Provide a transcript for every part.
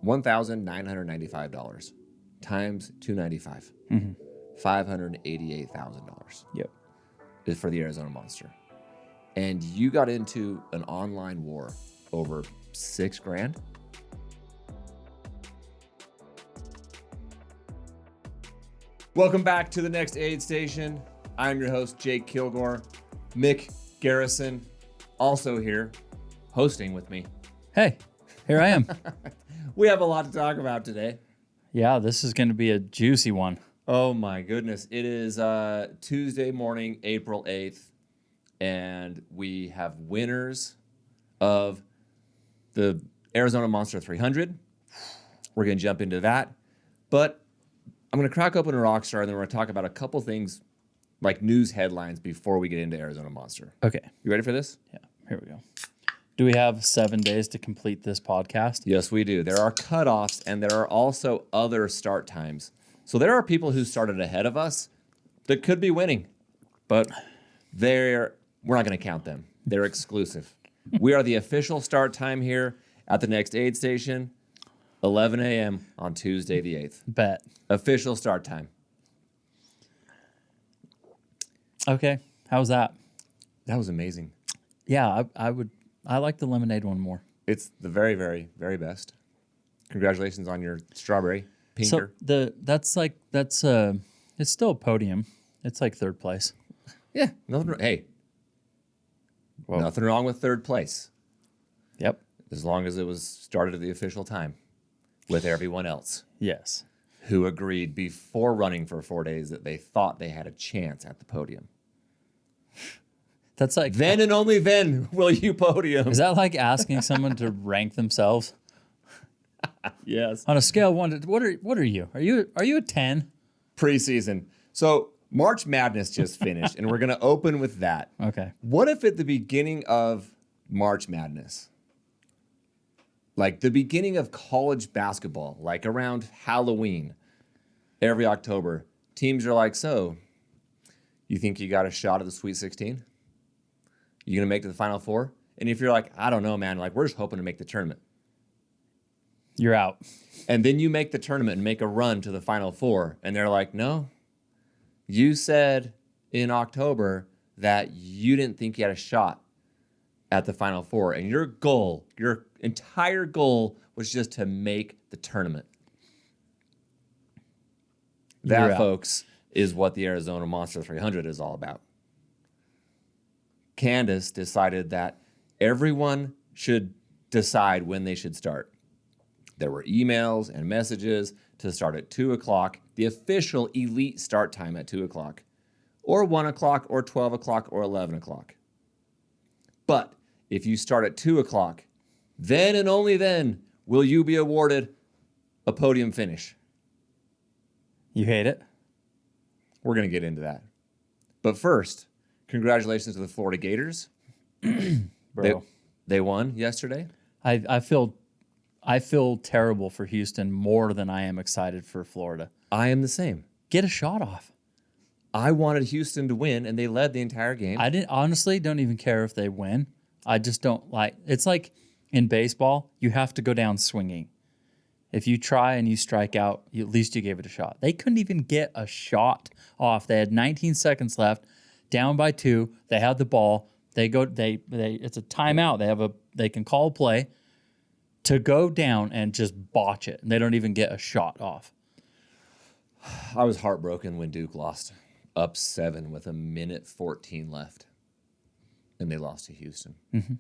$1,995 times 295. $588,000. Yep. Is for the Arizona Monster. And you got into an online war over $6,000. Welcome back to the next aid station. I'm your host, Jake Kilgore. Mick Garrison, also here, hosting with me. Hey, here I am. We have a lot to talk about today. Yeah, this is going to be a juicy one. Oh my goodness. It is Tuesday morning, April 8th, and we have winners of the Arizona Monster 300. We're going to jump into that. But I'm going to crack open a Rockstar, and then we're going to talk about a couple things like news headlines before we get into Arizona Monster. Okay. You ready for this? Yeah, here we go. Do we have 7 days to complete this podcast? Yes, we do. There are cutoffs, and there are also other start times. So there are people who started ahead of us that could be winning, but we're not going to count them. They're exclusive. We are the official start time here at the next aid station, 11 a.m. on Tuesday the 8th. Bet. Official start time. Okay. How's that? That was amazing. Yeah, I like the lemonade one more. It's the very, very, very best. Congratulations on your strawberry pinker. So it's still a podium. It's like third place. Yeah. Nothing wrong with third place. Yep. As long as it was started at the official time with everyone else. Yes. Who agreed before running for 4 days that they thought they had a chance at the podium. That's like Then and only then will you podium. Is that like asking someone to rank themselves? Yes. On a scale of 1 to what are you? Are you a 10? Preseason. So March Madness just finished, and we're going to open with that. Okay. What if at the beginning of March Madness, like the beginning of college basketball, like around Halloween, every October, teams are like, so, you think you got a shot at the Sweet 16? You going to make it to the Final Four? And if you're like, I don't know, man, like we're just hoping to make the tournament. You're out. And then you make the tournament and make a run to the Final Four, and they're like, no, you said in October that you didn't think you had a shot at the Final Four, and your entire goal was just to make the tournament. That, folks, is what the Arizona Monster 300 is all about. Candace decided that everyone should decide when they should start. There were emails and messages to start at 2 o'clock, the official elite start time at 2 o'clock, or 1 o'clock, or 12 o'clock, or 11 o'clock. But if you start at 2 o'clock, then and only then will you be awarded a podium finish. You hate it? We're going to get into that. But first, congratulations to the Florida Gators. Bro. They won yesterday. I feel terrible for Houston more than I am excited for Florida. I am the same. Get a shot off. I wanted Houston to win, and they led the entire game. I honestly don't even care if they win. I just don't like. It's like in baseball, you have to go down swinging. If you try and you strike out, at least you gave it a shot. They couldn't even get a shot off. They had 19 seconds left, down by 2. They had the ball. It's a timeout. They can call a play to go down and just botch it. And they don't even get a shot off. I was heartbroken when Duke lost up 7 with 1:14 left. And they lost to Houston. Mm-hmm.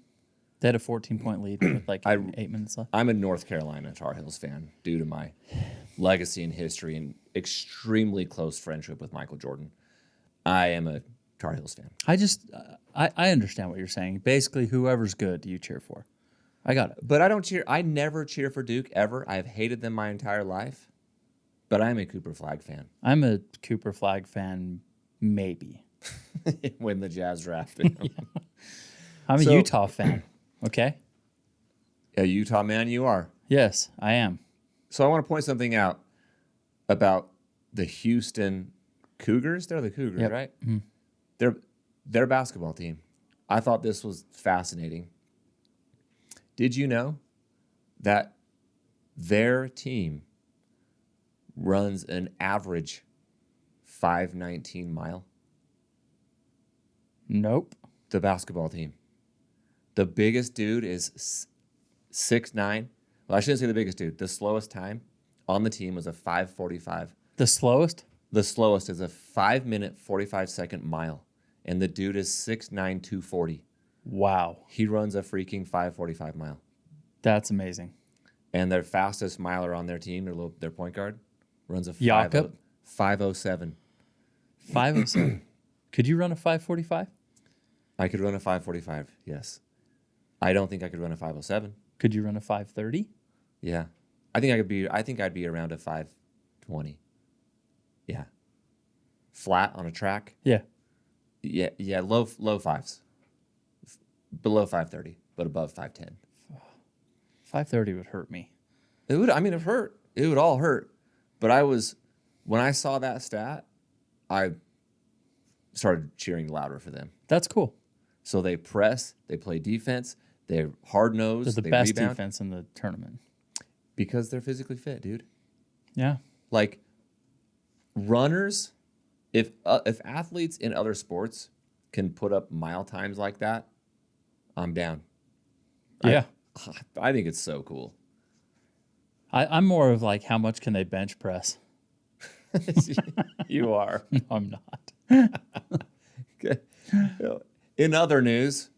They had a 14-point lead with like 8 minutes left. I'm a North Carolina Tar Heels fan due to my legacy and history and extremely close friendship with Michael Jordan. I am a Tar Heels fan. I understand what you're saying. Basically, whoever's good, you cheer for. I got it. But I never cheer for Duke ever. I've hated them my entire life. But I'm a Cooper Flag fan. I'm a Cooper Flag fan, maybe. When the Jazz drafted him. Yeah. I'm a Utah fan, okay? A Utah man you are. Yes, I am. So I want to point something out about the Houston Cougars. They're the Cougars, Yep. right? Mm-hmm. Their basketball team. I thought this was fascinating. Did you know that Their team runs an average 5:19 mile. Nope. The basketball team. The biggest dude is 6'9". Well, I shouldn't say the biggest dude. The slowest time on the team was a 5:45. The slowest? The slowest is a 5-minute 45-second mile, and the dude is 6'9", 240. Wow. He runs a freaking 5:45 mile. That's amazing. And their fastest miler on their team, their point guard, runs a Jakob? 5:07. 5:07. Could you run a 5:45? I could run a 5:45. Yes. I don't think I could run a 5:07. Could you run a 5:30? Yeah. I think I'd be around a 5:20. Yeah. Flat on a track. Yeah. Yeah, low fives. Below 5:30, but above 5:10. 5:30 would hurt me. It would it hurt. It would all hurt. But when I saw that stat, I started cheering louder for them. That's cool. So they press, they play defense, they're hard-nosed, They're the they best rebound. defense in the tournament. Because they're physically fit, dude. Yeah. Like runners, if athletes in other sports can put up mile times like that, I'm down. Yeah. I think it's so cool. I'm more of like, how much can they bench press? You are. No, I'm not. Okay. In other news,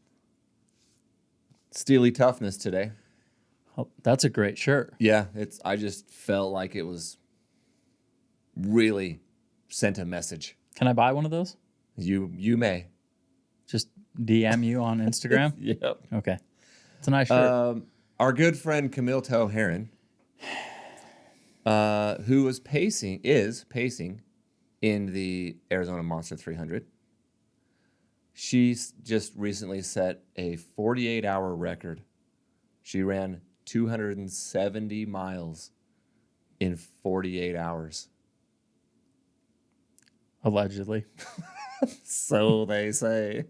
Steely Toughness today. Oh, that's a great shirt. Yeah, I just felt like it was really sent a message. Can I buy one of those? You may. Just DM you on Instagram? Yep. Okay. It's a nice shirt. Our good friend Camille Heron, who is pacing in the Arizona Monster 300. She's just recently set a 48-hour record. She ran 270 miles in 48 hours. Allegedly. So they say.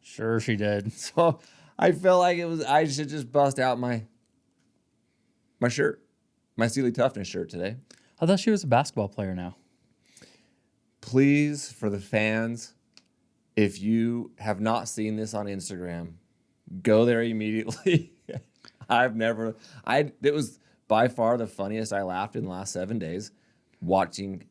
Sure she did. So I felt like I should just bust out my shirt, my Steely Toughness shirt today. I thought she was a basketball player now. Please, for the fans, if you have not seen this on Instagram, go there immediately. It was by far the funniest I laughed in the last 7 days watching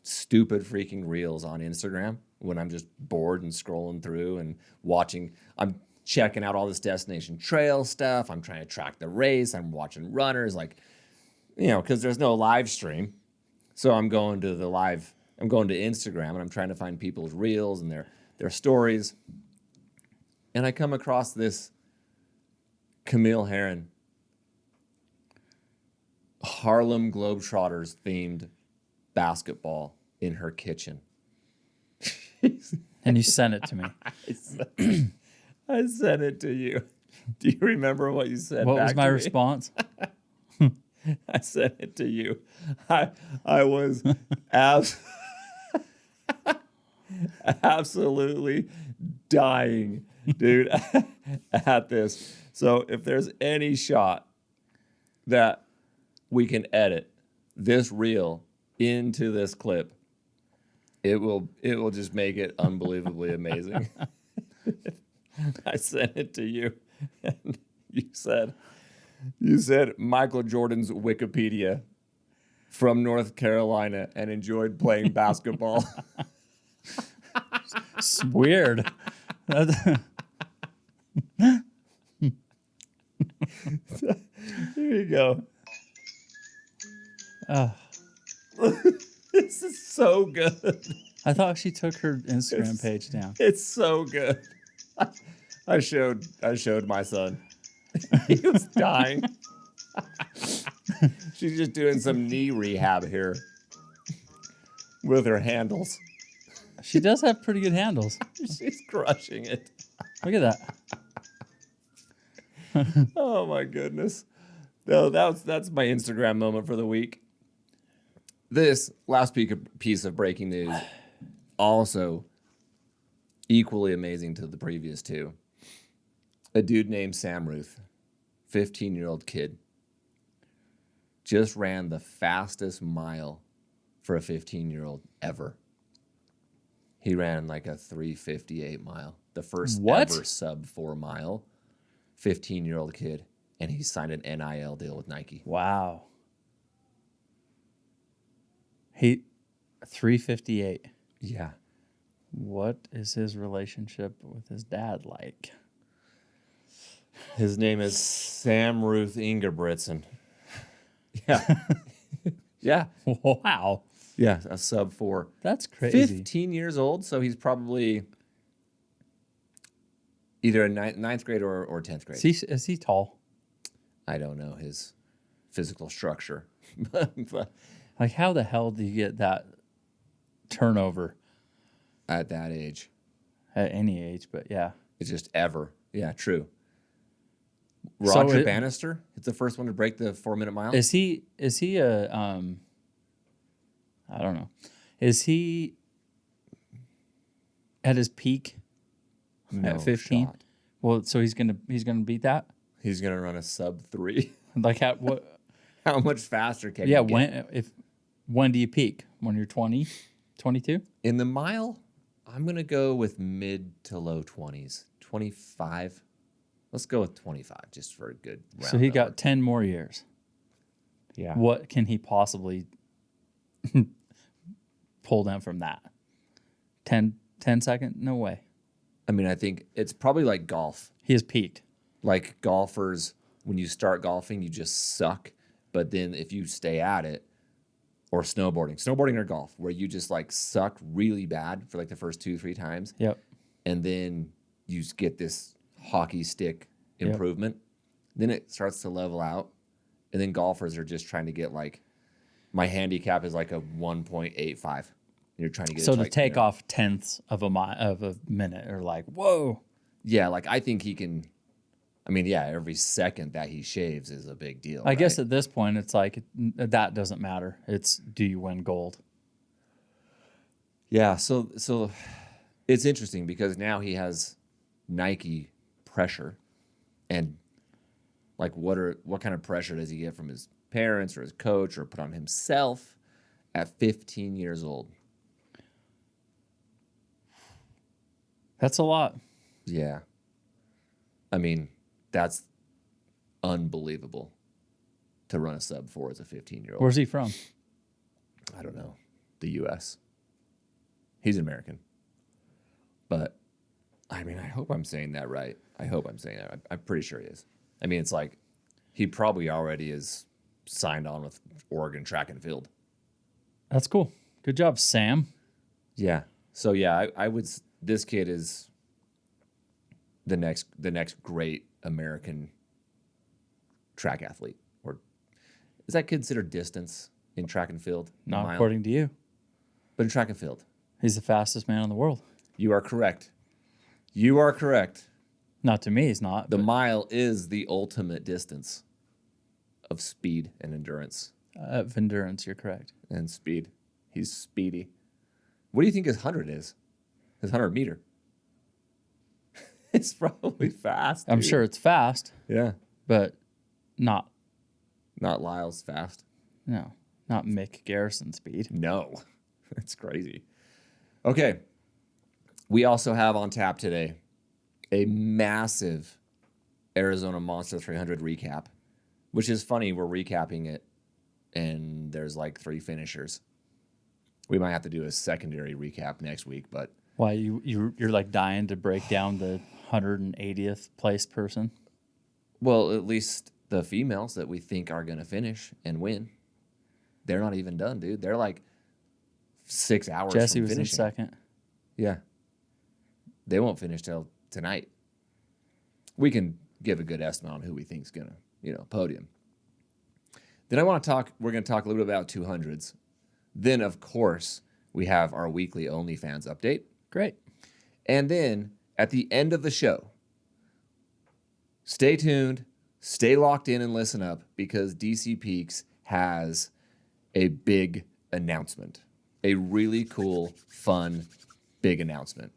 stupid freaking reels on Instagram when I'm just bored and scrolling through and watching. I'm checking out all this destination trail stuff. I'm trying to track the race. I'm watching runners, because there's no live stream. So I'm going to Instagram and I'm trying to find people's reels and their stories. And I come across this Camille Heron Harlem Globetrotters themed basketball in her kitchen. And you sent it to me. I sent it to you. Do you remember what you said? What back was my to me? response? I sent it to you. I was absolutely dying, dude, at this. So if there's any shot that we can edit this reel into this clip, it will just make it unbelievably amazing. I sent it to you, and you said Michael Jordan's Wikipedia from North Carolina and enjoyed playing basketball. It's weird. Here you go. Oh, This is so good. I thought she took her Instagram page down. It's so good. I showed my son. He was dying. She's just doing some knee rehab here with her handles. She does have pretty good handles. She's crushing it. Look at that. Oh my goodness. No, that's my Instagram moment for the week. This last piece of breaking news, also equally amazing to the previous two. A dude named Sam Ruth, 15-year-old kid, just ran the fastest mile for a 15-year-old ever. He ran like a 3:58 mile, the first ever sub 4 mile, 15-year-old kid, and he signed an NIL deal with Nike. Wow. He 3:58. Yeah. What is his relationship with his dad like? His name is Sam Ruth Ingebrigtsen. Yeah. Yeah. Wow. Yeah, a sub 4. That's crazy. 15 years old, so he's probably either a ninth grade or 10th grade. Is he tall? I don't know his physical structure. But Like, how the hell do you get that turnover at that age. at any age? But yeah. It's just ever. Yeah, true. So Roger Bannister, it's the first one to break the 4-minute mile. Is he a I don't know. Is he at his peak at 15? Shot. Well, so he's gonna beat that? He's gonna run a sub 3. Like at what? How much faster can Yeah, you get? when do you peak? When you're 20, 22? In the mile, I'm gonna go with mid to low 20s. 25. Let's go with 25 just for a good round. So he number. got 10 more years. Yeah. What can he possibly pull down from that? 10 second? No way. I mean, I think it's probably like golf. He has peaked. Like golfers, when you start golfing, you just suck. But then if you stay at it, or snowboarding or golf, where you just like suck really bad for like the first 2-3 times. Yep. And then you get this hockey stick improvement. Then it starts to level out. And then golfers are just trying to get like, my handicap is like a 1.85. And you're trying to get So it to like, take off tenths of a minute, or like, whoa. Yeah, like I think he can. I mean, yeah, every second that he shaves is a big deal. I guess at this point, it's like that doesn't matter. It's, do you win gold? Yeah, so it's interesting because now he has Nike pressure, and like what kind of pressure does he get from his parents or his coach or put on himself at 15 years old? That's a lot. Yeah. I mean, that's unbelievable to run a sub 4 as a 15-year-old. Where's he from? I don't know. The U.S. He's American. But, I mean, I hope I'm saying that right. I'm pretty sure he is. I mean, it's like he probably already is signed on with Oregon Track and Field. That's cool. Good job, Sam. Yeah. So, yeah, I would... This kid is the next great American track athlete. Or is that considered distance in track and field? Not Mile? according to you. But in track and field. He's the fastest man in the world. You are correct. You are correct. Not to me, he's not. The mile is the ultimate distance of speed and endurance. Of endurance, you're correct. And speed. He's speedy. What do you think his 100 is? His 100 meter. It's probably fast. I'm dude. sure it's fast, Yeah. but not Lyle's fast. not Mick Garrison speed. No. That's crazy. Okay. We also have on tap today a massive Arizona Monster 300 recap, which is funny. We're recapping it, and there's like 3 finishers. We might have to do a secondary recap next week, but... Why, you're like dying to break down the 180th place person? Well, at least the females that we think are going to finish and win, they're not even done, dude. They're like 6 hours Jesse from was in finishing. second. Yeah. They won't finish till tonight. We can give a good estimate on who we think's going to, podium. Then we're going to talk a little bit about 200s. Then, of course, we have our weekly OnlyFans update. Great. And then at the end of the show, stay tuned, stay locked in and listen up, because DC Peaks has a big announcement. A really cool, fun, big announcement.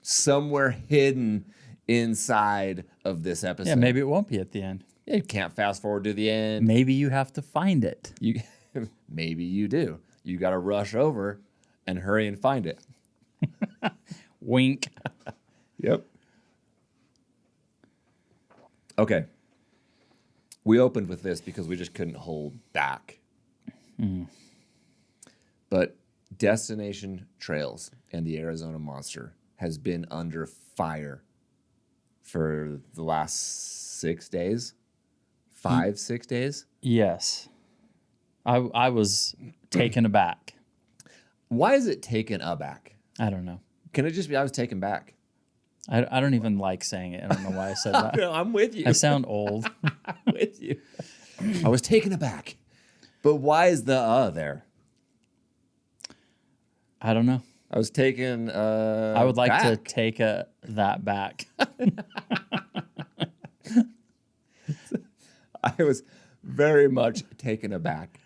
Somewhere hidden inside of this episode. Yeah, maybe it won't be at the end. You can't fast forward to the end. Maybe you have to find it. Maybe you do. You got to rush over and hurry and find it. Wink. Yep. Okay. We opened with this because we just couldn't hold back. But Destination Trails and the Arizona Monster has been under fire for the last 6 days. 6 days. Yes. I was taken aback. Why is it taken aback? I don't know. Can it just be I was taken back? I don't even like saying it. I don't know why I said that. No, I'm with you. I sound old. I'm with you. I was taken aback. But why is the there? I don't know. I was taken I would like to take that back. I was very much taken aback.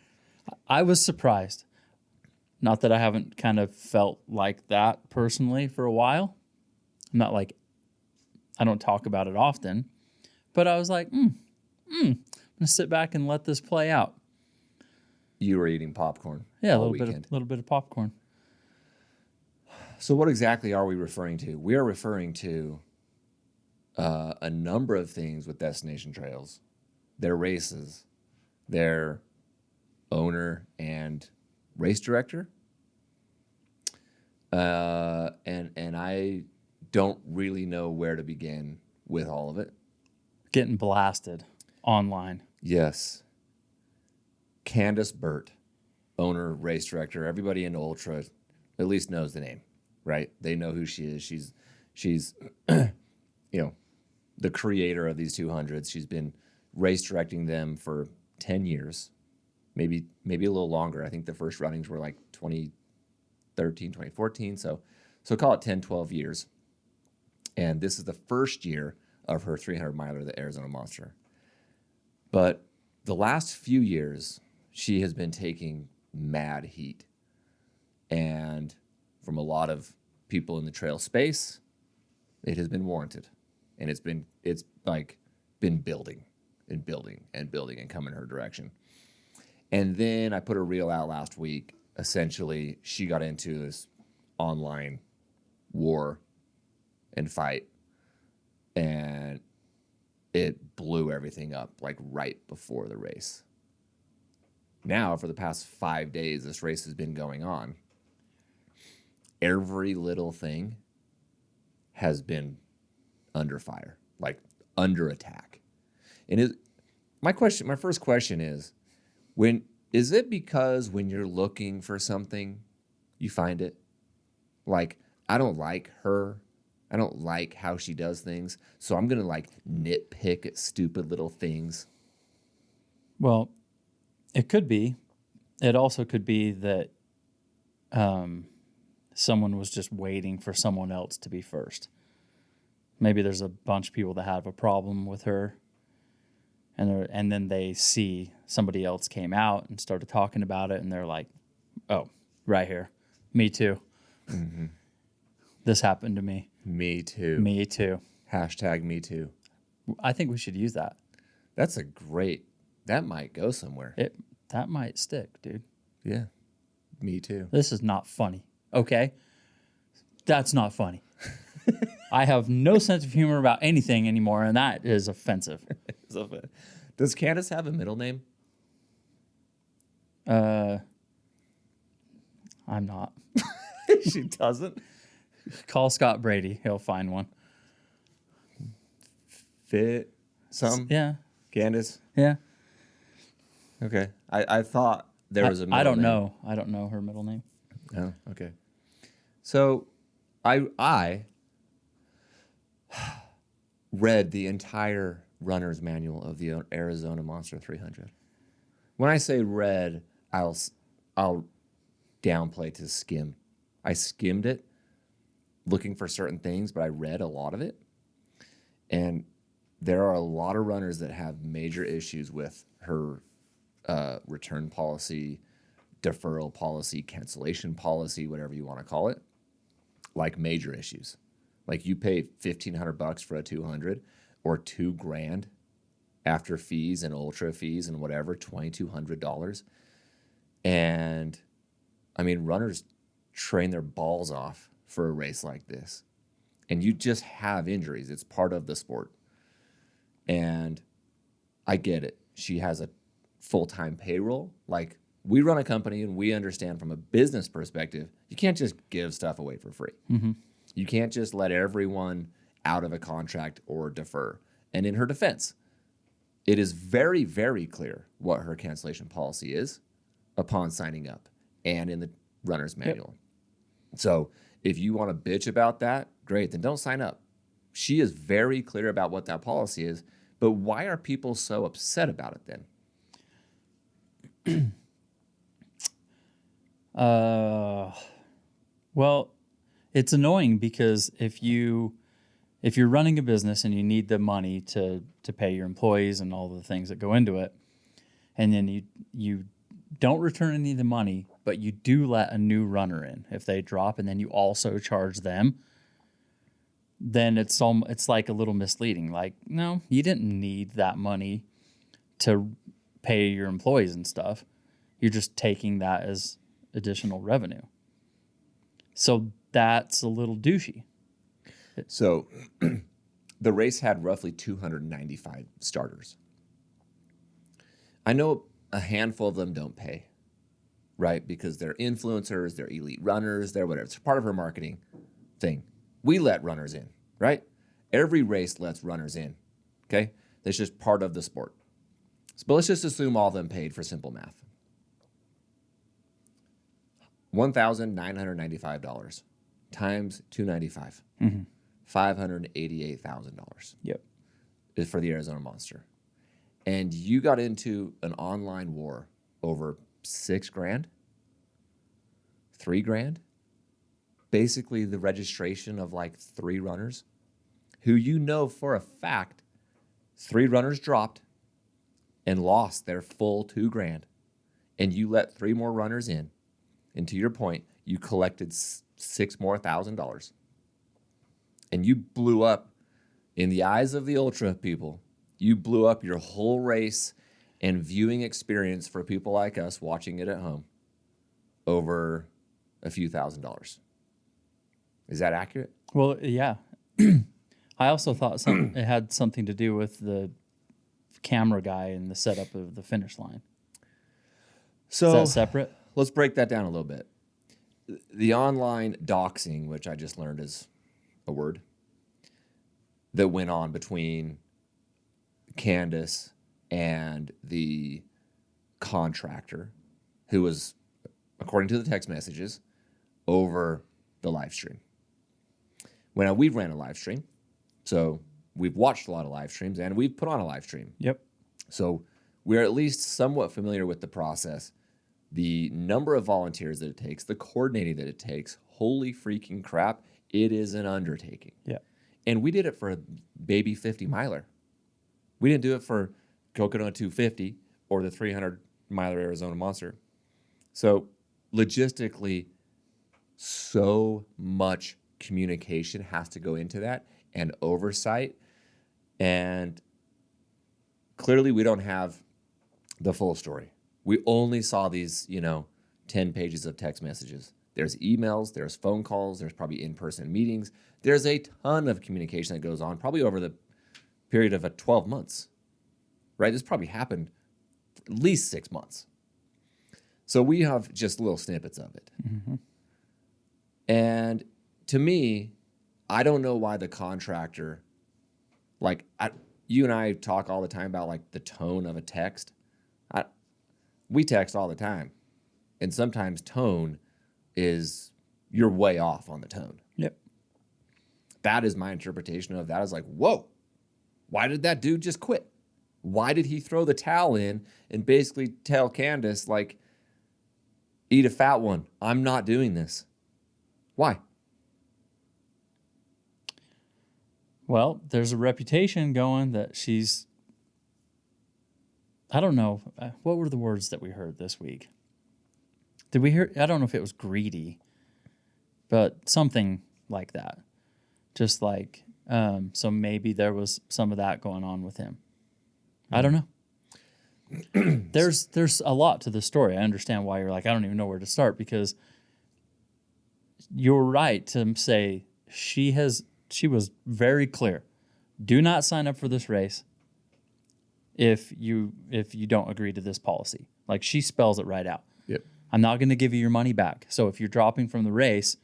I was surprised. Not that I haven't kind of felt like that personally for a while. I'm not like, I don't talk about it often. But I was like, I'm going to sit back and let this play out. You were eating popcorn. Yeah, a all little bit of popcorn. So what exactly are we referring to? We are referring to a number of things with Destination Trails. Their races, their owner and race director. And I don't really know where to begin with all of it. Getting blasted online. Yes. Candace Burt, owner, race director, everybody in Ultra at least knows the name, right? They know who she is. She's the creator of these 200s. She's been race directing them for 10 years, maybe a little longer. I think the first runnings were like 2013, 2014. So call it 10, 12 years. And this is the first year of her 300 miler, the Arizona Monster. But the last few years, she has been taking mad heat. And from a lot of people in the trail space, it has been warranted. And it's been building and building and building and coming her direction. And then I put a reel out last week. Essentially, she got into this online war and fight, and it blew everything up like right before the race. Now, for the past 5 days, this race has been going on. Every little thing has been under fire, like under attack. And my first question is, is it because when you're looking for something, you find it? Like, I don't like her. I don't like how she does things. So I'm going to like nitpick at stupid little things. Well, it could be. It also could be that someone was just waiting for someone else to be first. Maybe there's a bunch of people that have a problem with her, and then they see somebody else came out and started talking about it, and they're like, oh, right here. Me too. Mm-hmm. This happened to me. Me too. Me too. Hashtag me too. I think we should use that. That might go somewhere. That might stick, dude. Yeah. Me too. This is not funny. Okay? That's not funny. I have no sense of humor about anything anymore, and that is offensive. Does Candace have a middle name? I'm not. She doesn't? Call Scott Brady. He'll find one. Fit some? Yeah. Candace? Yeah. Okay. I thought there was a middle I don't name. know. I don't know her middle name. Oh, okay. So I read the entire runner's manual of the Arizona Monster 300. When I say read, I'll downplay to skim. I skimmed it looking for certain things, but I read a lot of it. And there are a lot of runners that have major issues with her return policy, deferral policy, cancellation policy, whatever you want to call it, like major issues. Like you pay $1,500 for a 200 or $2,000 after fees and ultra fees and whatever, $2,200. And I mean, runners train their balls off for a race like this. And you just have injuries. It's part of the sport. And I get it. She has a full-time payroll. Like, we run a company and we understand from a business perspective, you can't just give stuff away for free. Mm-hmm. You can't just let everyone out of a contract or defer. And in her defense, it is very, very clear what her cancellation policy is upon signing up and in the runner's manual. Yep. So if you want to bitch about that, great, then don't sign up. She is very clear about what that policy is, but why are people so upset about it then? Well, it's annoying because if you're running a business and you need the money to pay your employees and all the things that go into it, and then you don't return any of the money, but you do let a new runner in if they drop, and then you also charge them, then it's like a little misleading. Like, no, you didn't need that money to pay your employees and stuff. You're just taking that as additional revenue. So that's a little douchey. So the race had roughly 295 starters. I know a handful of them don't pay, right? Because they're influencers, they're elite runners, they're whatever. It's part of her marketing thing. We let runners in, right? Every race lets runners in, okay? That's just part of the sport. But let's just assume all of them paid for simple math. $1,995 times 295, $588,000. Yep, is for the Arizona Monster, and you got into an online war over $6,000, $3,000, basically the registration of like 3 runners, who you know for a fact 3 runners dropped and lost their full $2,000, and you let 3 more runners in. And to your point, you collected $6,000 more, and you blew up in the eyes of the ultra people. You blew up your whole race and viewing experience for people like us watching it at home over a few $1,000s. Is that accurate? Well, yeah. I also thought it had something to do with the camera guy and the setup of the finish line. So is that separate? Let's break that down a little bit. The online doxing, which I just learned is a word, that went on between Candace and the contractor, who was, according to the text messages, over the live stream. When we ran a live stream, so we've watched a lot of live streams and we've put on a live stream. Yep. So we're at least somewhat familiar with the process, the number of volunteers that it takes, the coordinating that it takes. Holy freaking crap, it is an undertaking. Yeah. And we did it for a baby 50 miler. We didn't do it for Coconut 250 or the 300 miler Arizona Monster. So logistically, so much communication has to go into that and oversight. And clearly we don't have the full story. We only saw these, 10 pages of text messages. There's emails, there's phone calls, there's probably in-person meetings. There's a ton of communication that goes on, probably over the period of 12 months, right? This probably happened for at least 6 months. So we have just little snippets of it. Mm-hmm. And to me, I don't know why the contractor, you and I talk all the time about the tone of a text. We text all the time. And sometimes tone is, you're way off on the tone. Yep. That is my interpretation of that. Is like, whoa, why did that dude just quit? Why did he throw the towel in and basically tell Candace, eat a fat one? I'm not doing this. Why? Well, there's a reputation going that she's, I don't know, what were the words that we heard this week? Did we hear, I don't know if it was greedy, but something like that. Just so maybe there was some of that going on with him. I don't know. There's a lot to the story. I understand why you're like, I don't even know where to start, because you're right to say she was very clear. Do not sign up for this race if you don't agree to this policy. Like, she spells it right out. Yep. I'm not going to give you your money back. So if you're dropping from the race,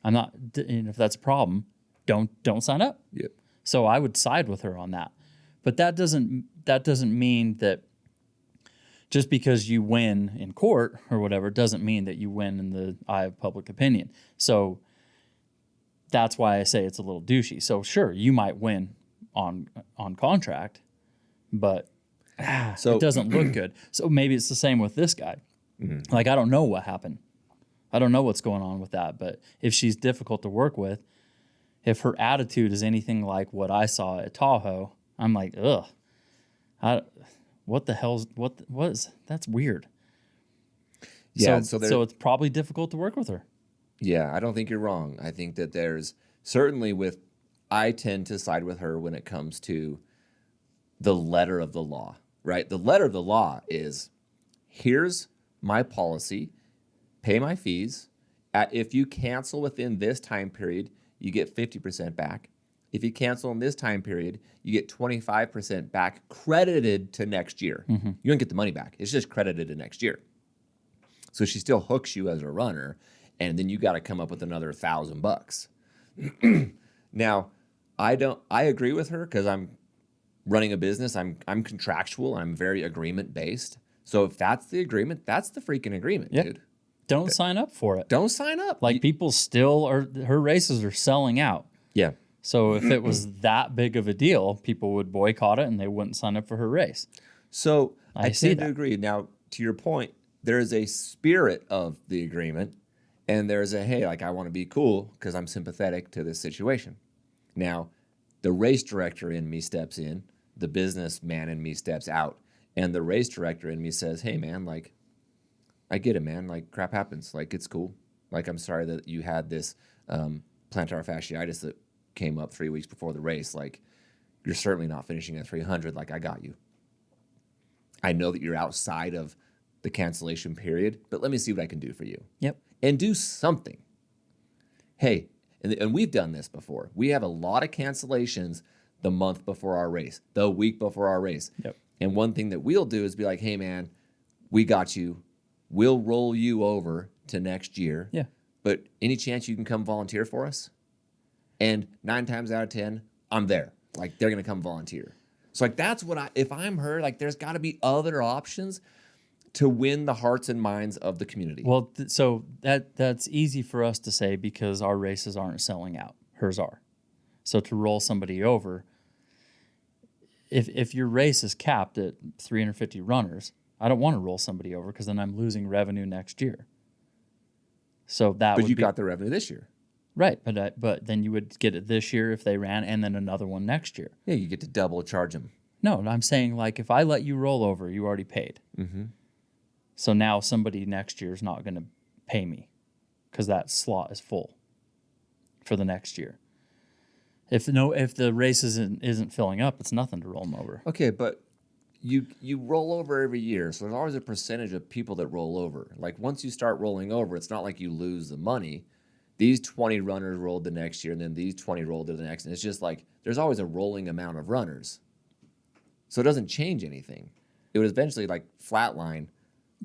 I'm not. And if that's a problem, don't sign up. Yep. So I would side with her on that. But that doesn't mean that just because you win in court or whatever doesn't mean that you win in the eye of public opinion. So that's why I say it's a little douchey. So sure, you might win on contract, but it doesn't look good. So maybe it's the same with this guy. Mm-hmm. Like, I don't know what happened. I don't know what's going on with that. But if she's difficult to work with, if her attitude is anything like what I saw at Tahoe, I'm like, ugh. What the hell's what is that's weird. Yeah, so it's probably difficult to work with her. Yeah, I don't think you're wrong. I think that there's certainly I tend to side with her when it comes to the letter of the law, right? The letter of the law is, here's my policy, pay my fees. If you cancel within this time period, you get 50% back. If you cancel in this time period, you get 25% back, credited to next year. Mm-hmm. You don't get the money back. It's just credited to next year. So she still hooks you as a runner, and then you got to come up with another $1,000. Now, I agree with her because I'm running a business. I'm contractual. I'm very agreement based. So if that's the agreement, that's the freaking agreement, dude. Don't sign up for it. Don't sign up. Like, people still her races are selling out. Yeah. So if it was that big of a deal, people would boycott it and they wouldn't sign up for her race. So I tend to agree. Now, to your point, there is a spirit of the agreement, and there's hey, like, I want to be cool because I'm sympathetic to this situation. Now, the race director in me steps in, the businessman in me steps out, and the race director in me says, hey, man, like, I get it, man. Like, crap happens. Like, it's cool. Like, I'm sorry that you had this plantar fasciitis that came up 3 weeks before the race. Like, you're certainly not finishing at 300. Like, I got you. I know that you're outside of the cancellation period, but let me see what I can do for you. Yep. And do something. Hey, and we've done this before. We have a lot of cancellations the month before our race, the week before our race. Yep. And one thing that we'll do is be like, hey, man, we got you. We'll roll you over to next year. Yeah. But any chance you can come volunteer for us? And 9 times out of 10, I'm there. Like, they're going to come volunteer. So, like, that's what if I'm her, like, there's got to be other options to win the hearts and minds of the community. Well, so that's easy for us to say because our races aren't selling out. Hers are. So to roll somebody over, if your race is capped at 350 runners, I don't want to roll somebody over because then I'm losing revenue next year. So but you got the revenue this year. Right, but then you would get it this year if they ran, and then another one next year. Yeah, you get to double charge them. No, I'm saying, like, if I let you roll over, you already paid. Mm-hmm. So now somebody next year is not going to pay me because that slot is full for the next year. If the race isn't filling up, it's nothing to roll them over. Okay, but you roll over every year, so there's always a percentage of people that roll over. Like, once you start rolling over, it's not like you lose the money. These 20 runners rolled the next year, and then these 20 rolled to the next. And it's just like there's always a rolling amount of runners. So it doesn't change anything. It would eventually, like, flatline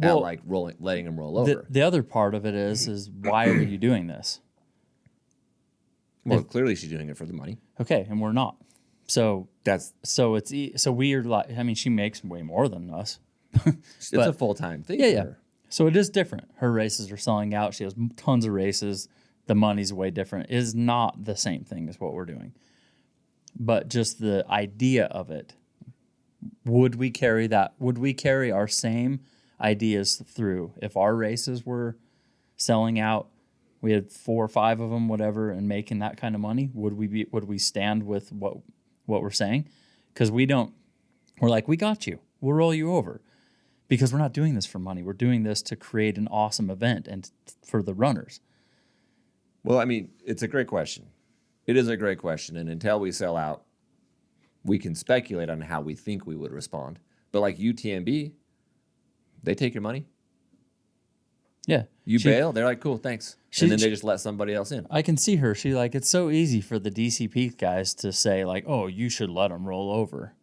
at, like, letting them roll over. The other part of it is why are you doing this? Well, clearly she's doing it for the money. Okay, and we're not. So we are like, I mean, she makes way more than us. It's a full-time thing for her. So it is different. Her races are selling out. She has tons of races. The money's way different. It is not the same thing as what we're doing. But just the idea of it, would we carry that? Would we carry our same ideas through if our races were selling out? We had 4 or 5 of them, whatever, and making that kind of money. Would we stand with what we're saying? Because we don't. We're like, we got you. We'll roll you over. Because we're not doing this for money. We're doing this to create an awesome event and for the runners. Well, I mean, it's a great question. It is a great question. And until we sell out, We can speculate on how we think we would respond. But like UTMB, they take your money. Yeah. You bail, they're like, cool, thanks. And then they just let somebody else in. I can see her. She like, it's so easy for the DCP guys to say like, oh, you should let them roll over.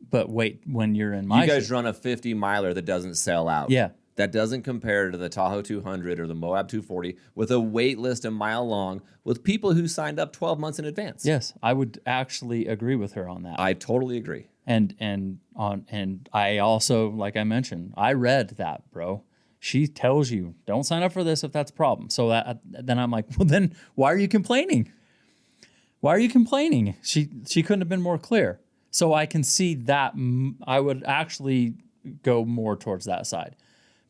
But wait, when you're in my You guys run a 50 miler that doesn't sell out. Yeah. That doesn't compare to the Tahoe 200 or the Moab 240 with a wait list a mile long with people who signed up 12 months in advance. Yes, I would actually agree with her on that. I totally agree. And I also, like I mentioned, I read that, bro. She tells you don't sign up for this if that's a problem. So then I'm like, well, then why are you complaining? Why are you complaining? She couldn't have been more clear. So I can see that I would actually go more towards that side.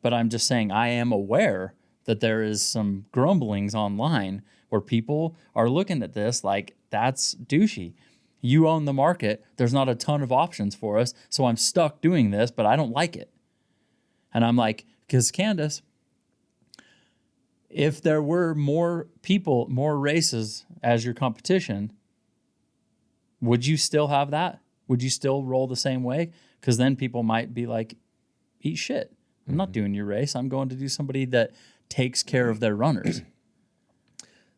But I'm just saying I am aware that there is some grumblings online where people are looking at this like that's douchey. You own the market. There's not a ton of options for us. So I'm stuck doing this, but I don't like it. And I'm like, because Candace, if there were more people, more races as your competition, would you still have that? Would you still roll the same way? Because then people might be like, eat shit. I'm not doing your race. I'm going to do somebody that takes care of their runners.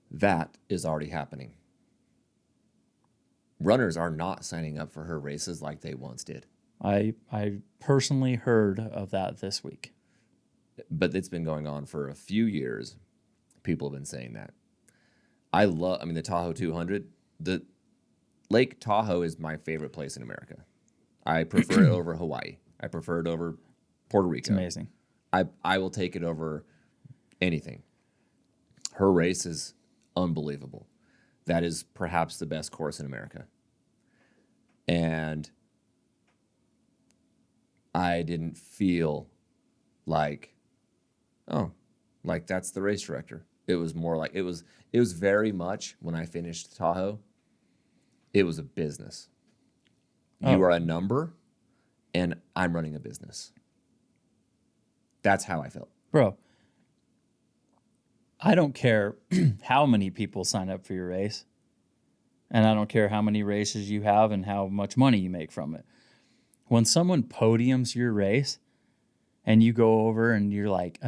That is already happening. Runners are not signing up for her races like they once did. I personally heard of that this week. But it's been going on for a few years. People have been saying that. The Tahoe 200, the Lake Tahoe is my favorite place in America. I prefer it over Hawaii. I prefer it over Puerto Rico. It's amazing. I will take it over anything. Her race is unbelievable. That is perhaps the best course in America. And I didn't feel like, that's the race director. It was more like, it was very much, when I finished Tahoe, it was a business. You are a number, and I'm running a business. That's how I felt. Bro, I don't care how many people sign up for your race, and I don't care how many races you have and how much money you make from it. When someone podiums your race and you go over and you're like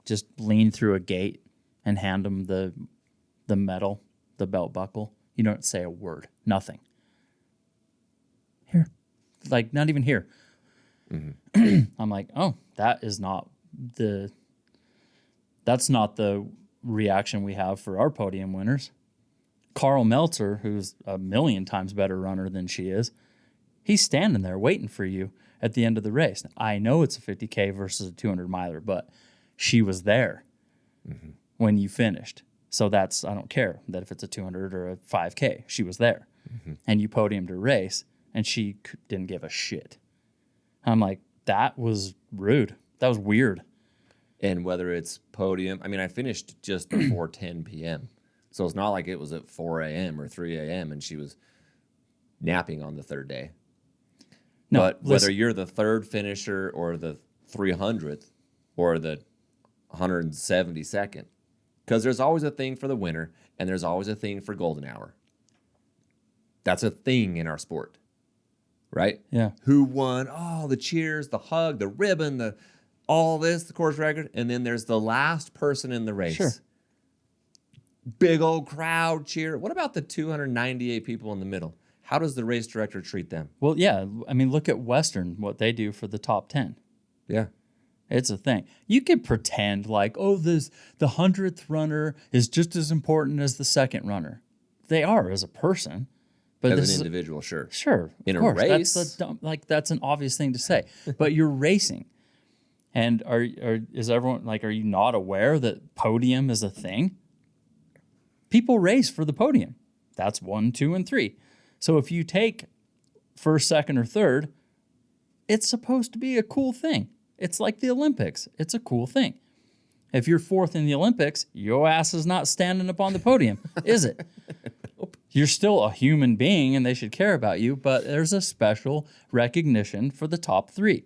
just lean through a gate and hand them the medal, the belt buckle, you don't say a word, nothing. Here. Like, not even here. Mm-hmm. I'm like, oh, that's not the reaction we have for our podium winners. Carl Meltzer, who's a million times better runner than she is, he's standing there waiting for you at the end of the race. I know it's a 50K versus a 200 miler, but she was there when you finished. So I don't care that if it's a 200 or a 5K, she was there. Mm-hmm. And you podiumed her race, and she didn't give a shit. I'm like, that was rude. That was weird. And whether it's podium, I finished just before 10 p.m. So it's not like it was at 4 a.m. or 3 a.m. and she was napping on the third day. No, but whether you're the third finisher or the 300th or the 172nd, because there's always a thing for the winner and there's always a thing for golden hour. That's a thing in our sport, right? Yeah. Who won? Oh, the cheers, the hug, the ribbon, the course record. And then there's the last person in the race. Sure. Big old crowd cheer. What about the 298 people in the middle? How does the race director treat them? Well, yeah. Look at Western, what they do for the top 10. Yeah. It's a thing. You could pretend like, the 100th runner is just as important as the second runner. They are as a person. But as an individual, sure. Sure. In of course. a race. That's an obvious thing to say. But you're racing. And is everyone are you not aware that podium is a thing? People race for the podium. That's 1, 2, and 3. So if you take first, second, or third, it's supposed to be a cool thing. It's like the Olympics. It's a cool thing. If you're fourth in the Olympics, your ass is not standing up on the podium, is it? Nope. You're still a human being and they should care about you, but there's a special recognition for the top 3.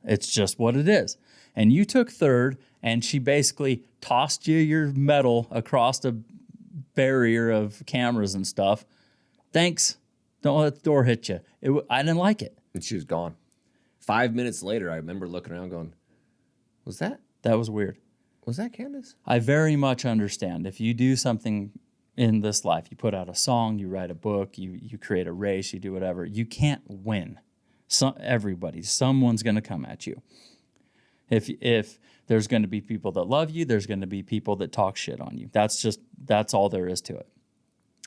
It's just what it is. And you took third, and she basically tossed you your medal across a barrier of cameras and stuff. Thanks. Don't let the door hit you. I didn't like it. And she was gone. 5 minutes later, I remember looking around going, That was weird. was that Candace? I very much understand if you do something in this life, you put out a song, you write a book, you create a race, you do whatever, you can't win. Someone's going to come at you. If there's going to be people that love you, there's going to be people that talk shit on you. That's all there is to it.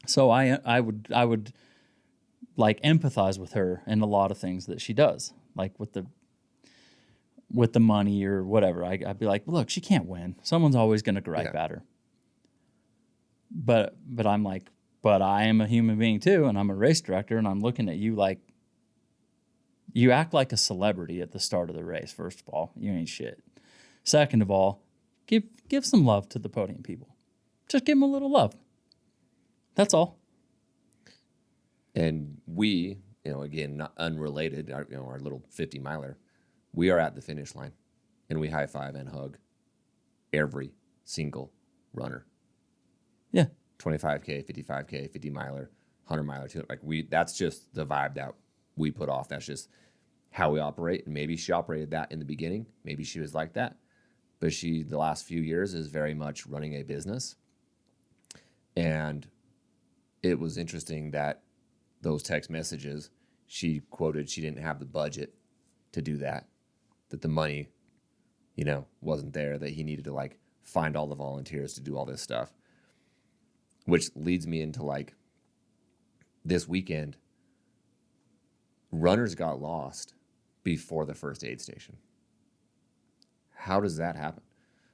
So I would like empathize with her in a lot of things that she does, like with the money or whatever. I'd be like, look, she can't win. Someone's always going to gripe at her. But I'm like, but I am a human being too, and I'm a race director, and I'm looking at you like you act like a celebrity at the start of the race. First of all, you ain't shit. Second of all, give some love to the podium people. Just give them a little love. That's all. And we, again, not unrelated, our little 50 miler, we are at the finish line, and we high five and hug every single runner. Yeah. 25K, 55K, 50 miler, 100 miler, that's just the vibe that we put off. That's just how we operate. And maybe she operated that in the beginning. Maybe she was like that. But she, the last few years, is very much running a business. And it was interesting that those text messages, she quoted she didn't have the budget to do that the money, wasn't there, that he needed to find all the volunteers to do all this stuff. Which leads me into this weekend, runners got lost before the first aid station. How does that happen?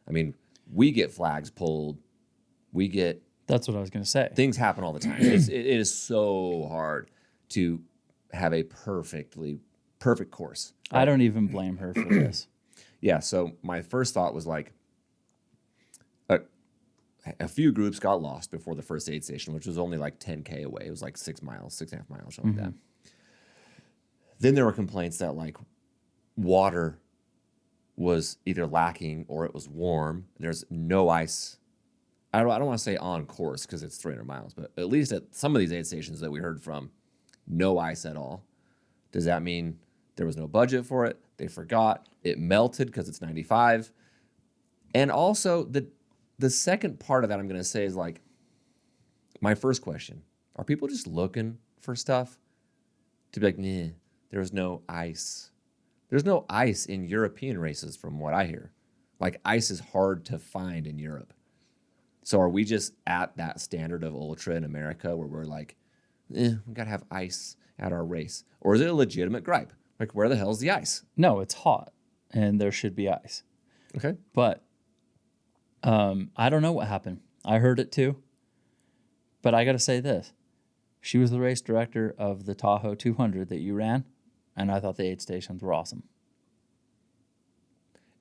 I mean, we get flags pulled. That's what I was going to say. Things happen all the time. It is so hard to have a perfect course. Right? I don't even blame her for this. Yeah, so my first thought was a few groups got lost before the first aid station, which was only 10K away. It was 6 miles, 6.5 miles, something like that. Then there were complaints that water was either lacking or it was warm. There's no ice. I don't want to say on course because it's 300 miles, but at least at some of these aid stations that we heard from, no ice at all. Does that mean there was no budget for it? They forgot. It melted because it's 95. And also the second part of that I'm going to say is my first question. Are people just looking for stuff to be nah, there's no ice. There's no ice in European races from what I hear. Ice is hard to find in Europe. So are we just at that standard of ultra in America where we're we got to have ice at our race? Or is it a legitimate gripe? Where the hell's the ice? No, it's hot and there should be ice. Okay. But I don't know what happened. I heard it too. But I got to say this. She was the race director of the Tahoe 200 that you ran, and I thought the aid stations were awesome.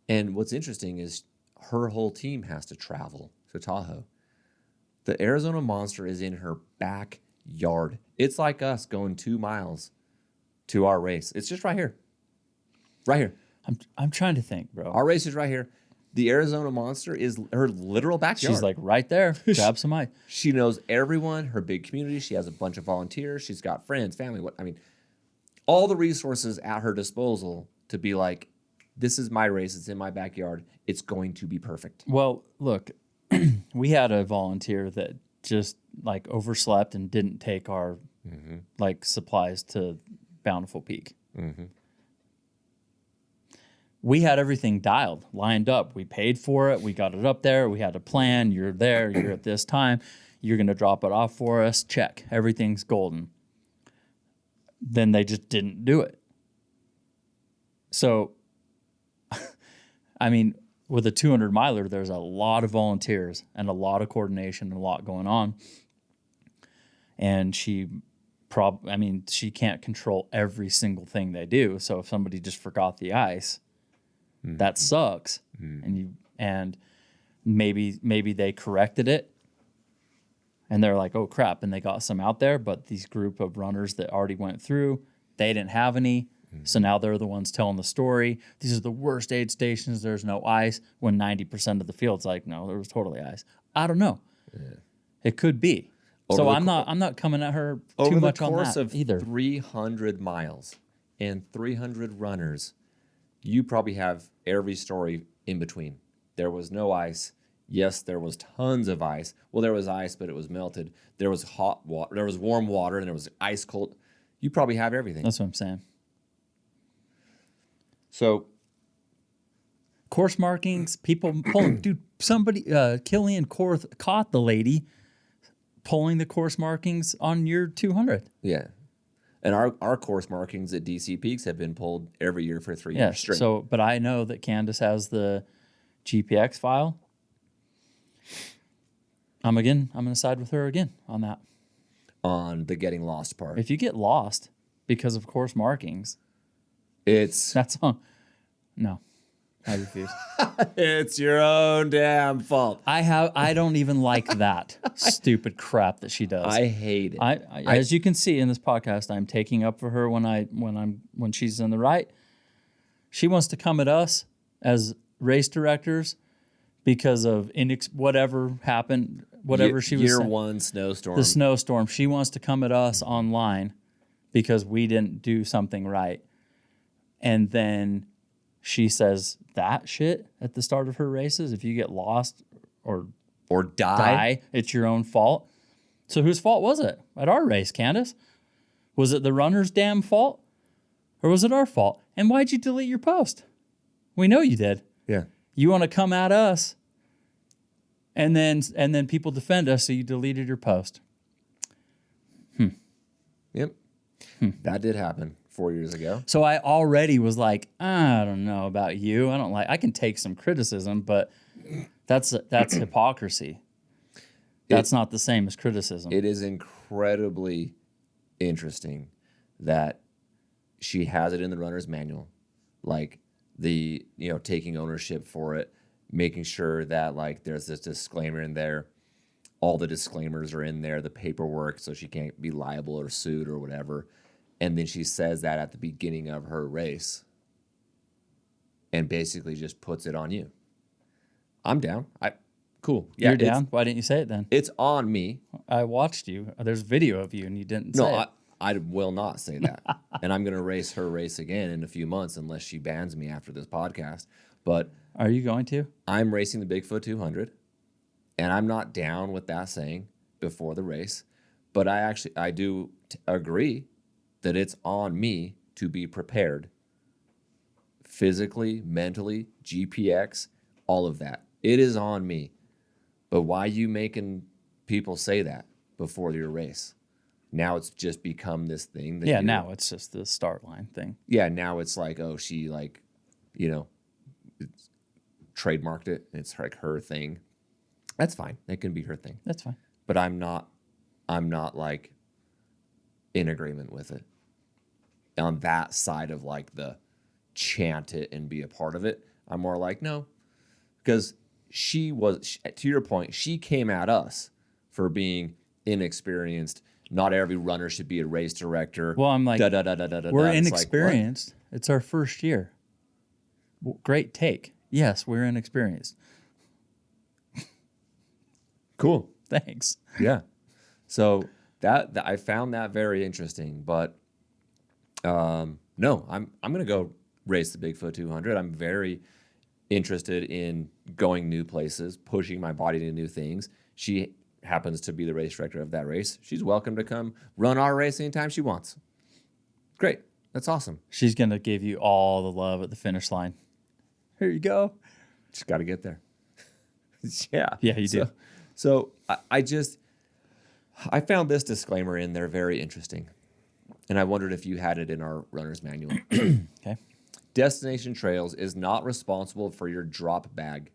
And what's interesting is her whole team has to travel to Tahoe. The Arizona Monster is in her backyard. It's like us going 2 miles to our race. It's just right here. Right here. I'm trying to think, bro. Our race is right here. The Arizona Monster is her literal backyard. She's right there. Grab some ice. She knows everyone, her big community. She has a bunch of volunteers. She's got friends, family. All the resources at her disposal to be this is my race. It's in my backyard. It's going to be perfect. Well, look, we had a volunteer that just overslept and didn't take our supplies to Bountiful Peak. Mm-hmm. We had everything dialed, lined up. We paid for it. We got it up there. We had a plan. You're there. You're at this time. You're going to drop it off for us. Check. Everything's golden. Then they just didn't do it. So, with a 200 miler, there's a lot of volunteers and a lot of coordination and a lot going on. And she can't control every single thing they do. So if somebody just forgot the ice, that sucks. And maybe they corrected it and they're like, oh crap, and they got some out there, but these group of runners that already went through, they didn't have any. So now they're the ones telling the story. These are the worst aid stations. There's no ice. When 90% of the field's no, there was totally ice. I don't know. Yeah. It could be. So the I'm not coming at her over too the much on course that of either. 300 miles and 300 runners, you probably have every story in between. There was no ice. Yes, there was tons of ice. Well, there was ice, but it was melted. There was hot water. There was warm water, and there was ice cold. You probably have everything. That's what I'm saying. So, Course markings, people pulling. Dude, somebody, Killian Korth caught the lady pulling the course markings on your 200. yeah. And our course markings at DC Peaks have been pulled every year for 3 years Yes. straight. So, but I know that Candace has the GPX file. I'm going to side with her again on that. On the getting lost part. If you get lost because of course markings, It's that's on. No, I refuse. it's your own damn fault. I don't even like that stupid crap that she does. I hate it. As you can see in this podcast, I'm taking up for her when she's in the right. She wants to come at us as race directors because of whatever happened, whatever she was year saying. one snowstorm. The snowstorm. She wants to come at us online because we didn't do something right. And then she says that shit at the start of her races. If you get lost or die, it's your own fault. So whose fault was it at our race, Candace? Was it the runner's damn fault? Or was it our fault? And why'd you delete your post? We know you did. Yeah. You want to come at us and then people defend us, so you deleted your post. Yep. That did happen 4 years ago. So I already was like, I don't know about you. I can take some criticism, but that's hypocrisy. That's not the same as criticism. It is incredibly interesting that she has it in the runner's manual, like the, taking ownership for it, making sure that like there's this disclaimer in there. All the disclaimers are in there, the paperwork, so she can't be liable or sued or whatever. And then she says that at the beginning of her race and basically just puts it on you. I'm down. Cool. Yeah, You're down? Why didn't you say it then? It's on me. I watched you. There's video of you and you didn't say it. No, I will not say that. And I'm going to race her race again in a few months unless she bans me after this podcast. But Are you going to? I'm racing the Bigfoot 200, and I'm not down with that saying before the race. But I do agree that it's on me to be prepared physically, mentally, GPX, all of that. It is on me. But why are you making people say that before your race? Now it's just become this thing. Yeah, now it's just the start line thing. Yeah, now it's like, oh, she it's trademarked it. It's like her thing. That's fine. That can be her thing. That's fine. But I'm not like in agreement with it on that side of like the chant it and be a part of it. I'm more like, no, because to your point, she came at us for being inexperienced. Not every runner should be a race director. Well, I'm like, we're inexperienced. Like, it's our first year. Well, great take. Yes, we're inexperienced. cool. Thanks. Yeah. So that I found that very interesting, but no, I'm going to go race the Bigfoot 200. I'm very interested in going new places, pushing my body to new things. She happens to be the race director of that race. She's welcome to come run our race anytime she wants. Great. That's awesome. She's going to give you all the love at the finish line. Here you go. Just got to get there. Yeah. Yeah, you do. So I found this disclaimer in there very interesting. And I wondered if you had it in our runner's manual. Okay. Destination Trails is not responsible for your drop bag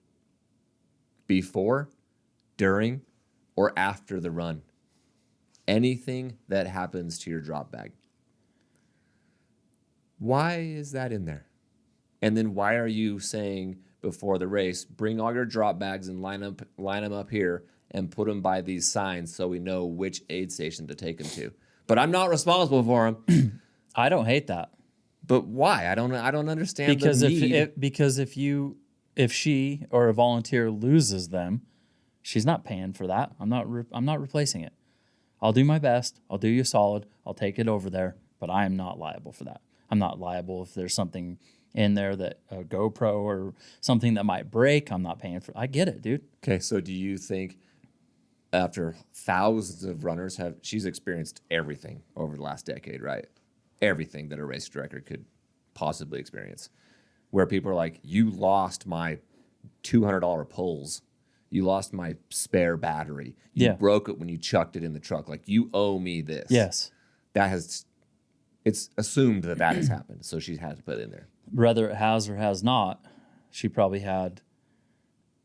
before, during, or after the run. Anything that happens to your drop bag. Why is that in there? And then why are you saying before the race, bring all your drop bags and line them up here and put them by these signs so we know which aid station to take them to? But I'm not responsible for them. I don't hate that. But why? I don't understand Because the need. if she or a volunteer loses them, she's not paying for that. I'm not replacing it. I'll do my best. I'll do you a solid. I'll take it over there, but I am not liable for that. I'm not liable if there's something in there that a GoPro or something that might break. I'm not paying for. I get it, dude. Okay, so do you think after thousands of runners she's experienced everything over the last decade, right? Everything that a race director could possibly experience, where people are like, you lost my $200 pulls. You lost my spare battery. You broke it when you chucked it in the truck. Like, you owe me this. Yes. It's assumed that has happened, so she had to put it in there. Whether it has or has not, she probably had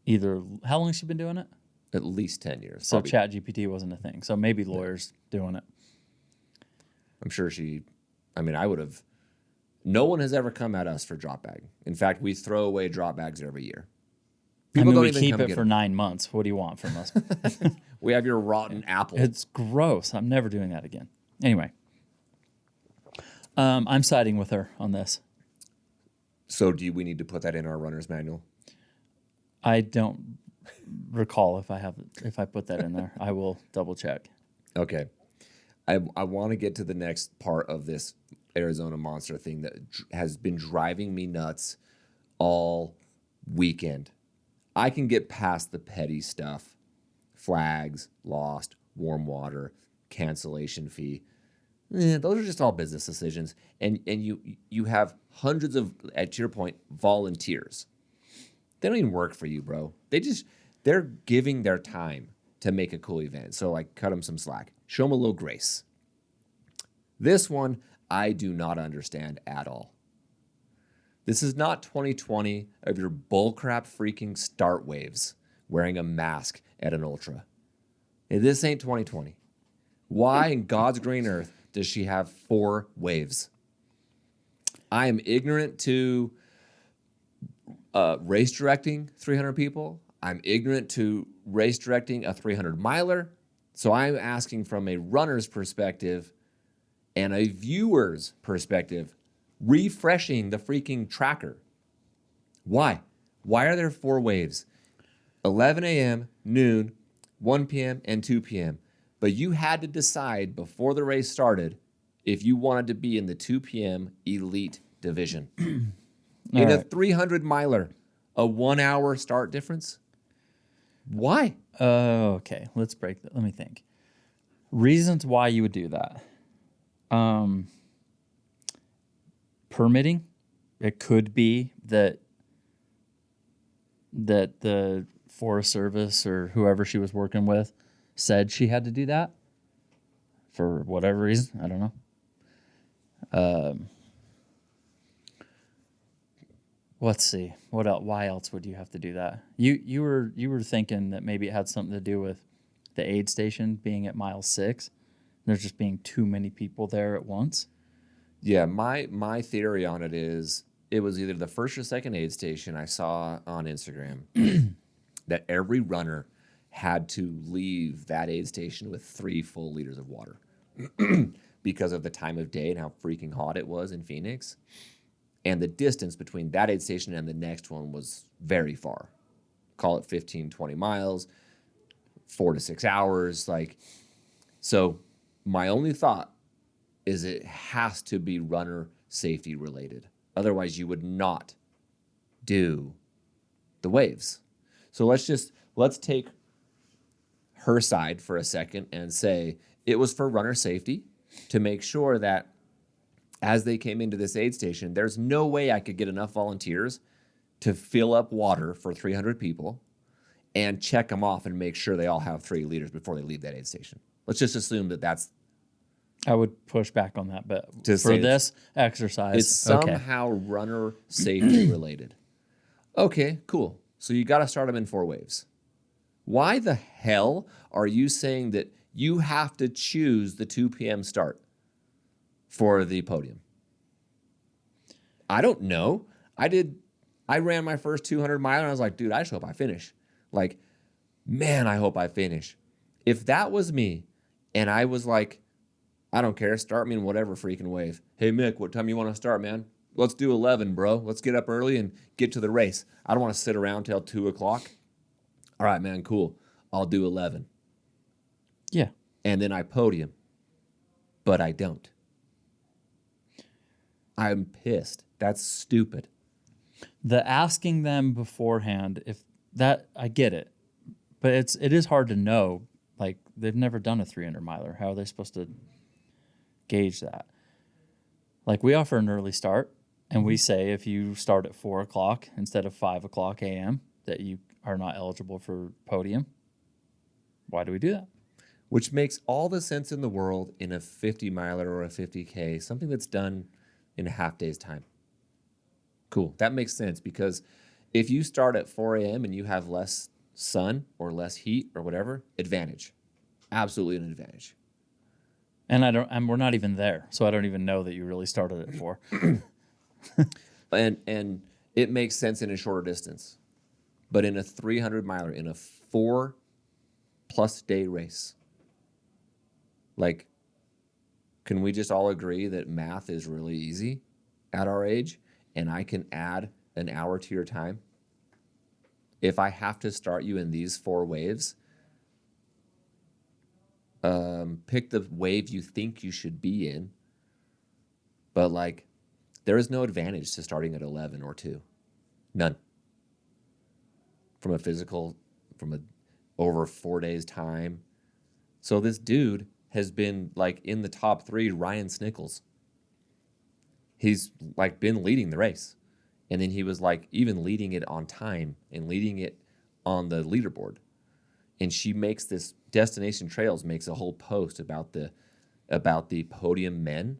either, how long has she been doing it? At least 10 years. So ChatGPT wasn't a thing. So maybe lawyers doing it. I'm sure I would have. No one has ever come at us for drop bag. In fact, we throw away drop bags every year. People don't even keep it for 9 months. What do you want from us? We have your rotten apple. It's gross. I'm never doing that again. Anyway, I'm siding with her on this. So we need to put that in our runner's manual? I don't recall if I put that in there. I will double check. Okay. I want to get to the next part of this Arizona Monster thing that has been driving me nuts all weekend. I can get past the petty stuff, flags, lost, warm water, cancellation fee. Those are just all business decisions. And you have hundreds of, at your point, volunteers. They don't even work for you, bro. They're giving their time to make a cool event. So, like, cut them some slack. Show them a little grace. This one, I do not understand at all. This is not 2020 of your bullcrap freaking start waves wearing a mask at an ultra. This ain't 2020. Why in God's green earth does she have 4 waves? I am ignorant to race directing 300 people. I'm ignorant to race directing a 300 miler. So I'm asking from a runner's perspective and a viewer's perspective, refreshing the freaking tracker. Why? Why are there 4 waves? 11 a.m., noon, 1 p.m., and 2 p.m. But you had to decide before the race started if you wanted to be in the 2 p.m. elite division. In a 300 miler, a 1 hour start difference? Why? Okay, let's break that. Let me think. Reasons why you would do that. Permitting. It could be that the Forest Service or whoever she was working with said she had to do that for whatever reason. I don't know. Let's see. What else? Why else would you have to do that? You were thinking that maybe it had something to do with the aid station being at mile 6. There's just being too many people there at once. Yeah, my theory on it is it was either the first or second aid station I saw on Instagram that every runner had to leave that aid station with 3 full liters of water because of the time of day and how freaking hot it was in Phoenix. And the distance between that aid station and the next one was very far. Call it 15, 20 miles, 4 to 6 hours. So my only thought is it has to be runner safety related. Otherwise, you would not do the waves. So let's take her side for a second and say it was for runner safety to make sure that as they came into this aid station, there's no way I could get enough volunteers to fill up water for 300 people and check them off and make sure they all have 3 liters before they leave that aid station. Let's just assume that that's... I would push back on that, but for this exercise, it's somehow runner safety related. Okay, cool. So you got to start them in 4 waves. Why the hell are you saying that you have to choose the 2 p.m. start for the podium? I don't know. I ran my first 200 mile and I was like, dude, I just hope I finish. Like, man, I hope I finish. If that was me and I was like, I don't care, start me in whatever freaking wave. Hey, Mick, what time you want to start, man? Let's do 11, bro. Let's get up early and get to the race. I don't want to sit around till 2 o'clock. All right, man, cool. I'll do 11. Yeah. and then I podium, but I don't. I'm pissed. That's stupid. The asking them beforehand, if that, I get it, but it is hard to know. Like, they've never done a 300 miler. How are they supposed to gauge that? Like, we offer an early start, and we say if you start at 4 o'clock instead of 5 o'clock a.m., that you are not eligible for podium. Why do we do that? Which makes all the sense in the world in a 50 miler or a 50K, something that's done in a half day's time. Cool. That makes sense, because if you start at 4 a.m. and you have less sun or less heat or whatever, advantage. Absolutely an advantage. And we're not even there, so I don't even know that you really started at 4. And it makes sense in a shorter distance. But in a 300 miler, in a 4+ day race, like, can we just all agree that math is really easy at our age, and I can add an hour to your time? If I have to start you in these 4 waves, pick the wave you think you should be in. But, like, there is no advantage to starting at 11 or 2. None. From a physical, over 4 days time. So this dude has been, like, in the top 3, Ryan Snickles. He's, like, been leading the race. And then he was, like, even leading it on time and leading it on the leaderboard. And she makes this, Destination Trails makes a whole post about the podium men.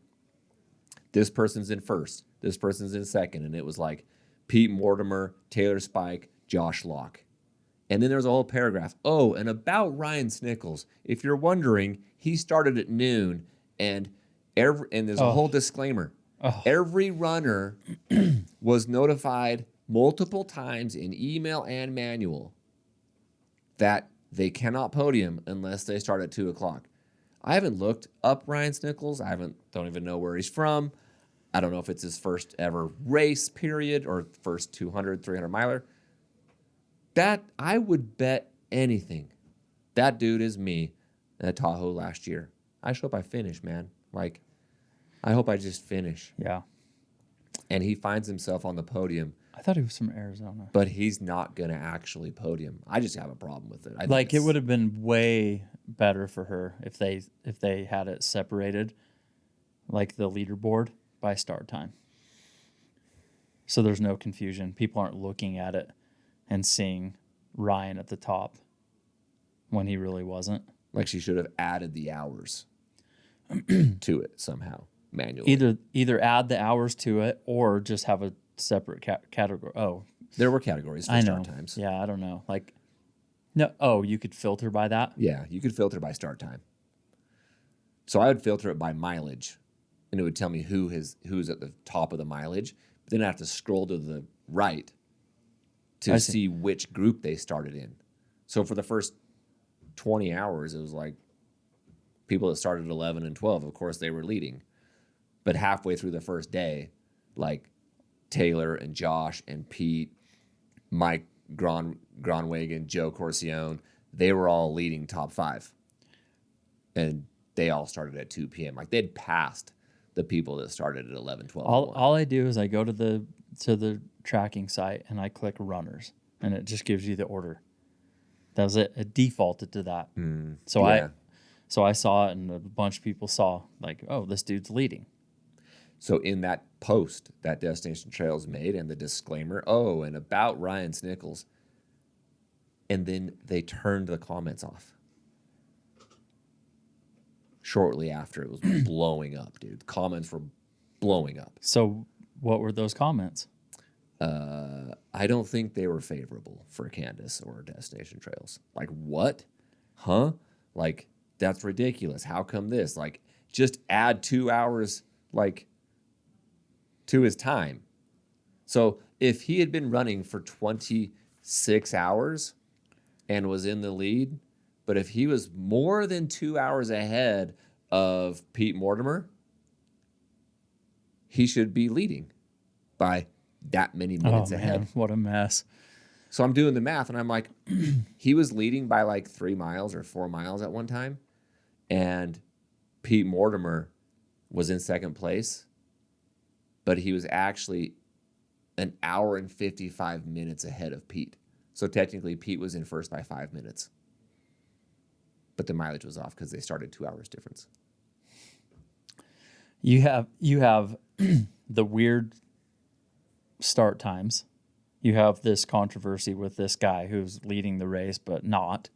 This person's in first. This person's in second. And it was like Pete Mortimer, Taylor Spike, Josh Locke. And then there's a whole paragraph. Oh, and about Ryan Snickles, if you're wondering, he started at noon, and there's a whole disclaimer. Every runner was notified multiple times in email and manual that they cannot podium unless they start at 2 o'clock. I haven't looked up Ryan Snickles. Don't even know where he's from. I don't know if it's his first ever race period or first 200, 300 miler. That, I would bet anything. That dude is me at Tahoe last year. I just hope I finish, man. Like, I hope I just finish. Yeah. And he finds himself on the podium. I thought he was from Arizona. But he's not going to actually podium. I just have a problem with it. Like, it would have been way better for her if they had it separated, like the leaderboard, by start time. So there's no confusion. People aren't looking at it and seeing Ryan at the top when he really wasn't. Like, she should have added the hours to it somehow, manually. Either add the hours to it or just have a separate category. Oh, there were categories for start times. Yeah, I don't know. Like, no. Oh, you could filter by that? Yeah, you could filter by start time. So I would filter it by mileage, and it would tell me who's at the top of the mileage. But then I have to scroll to the right to see which group they started in. So for the first 20 hours, it was like people that started at 11 and 12, of course, they were leading. But halfway through the first day, like Taylor and Josh and Pete, Mike Gronwagen, Joe Corcione, they were all leading top 5. And they all started at 2 p.m. Like, they'd passed the people that started at 11, 12. All I do is I go to the tracking site and I click runners, and it just gives you the order. That was it. It defaulted to that. So I saw it, and a bunch of people saw, like, oh, this dude's leading. So in that post that Destination Trails made, and the disclaimer, oh, and about Ryan Snickles, and then they turned the comments off. Shortly after, it was blowing up, dude. Comments were blowing up. So what were those comments? I don't think they were favorable for Candace or Destination Trails. Like, what? Huh? Like, that's ridiculous. How come this? Like, just add 2 hours, like, to his time. So if he had been running for 26 hours and was in the lead, but if he was more than 2 hours ahead of Pete Mortimer, he should be leading by that many minutes ahead. Man, what a mess. So I'm doing the math, and I'm like, he was leading by like 3 miles or 4 miles at one time, And Pete Mortimer was in second place, but he was actually an hour and 55 minutes ahead of Pete. So technically, Pete was in first by 5 minutes. But the mileage was off because they started 2 hours difference. You have the weird start times. You have this controversy with this guy who's leading the race, but not.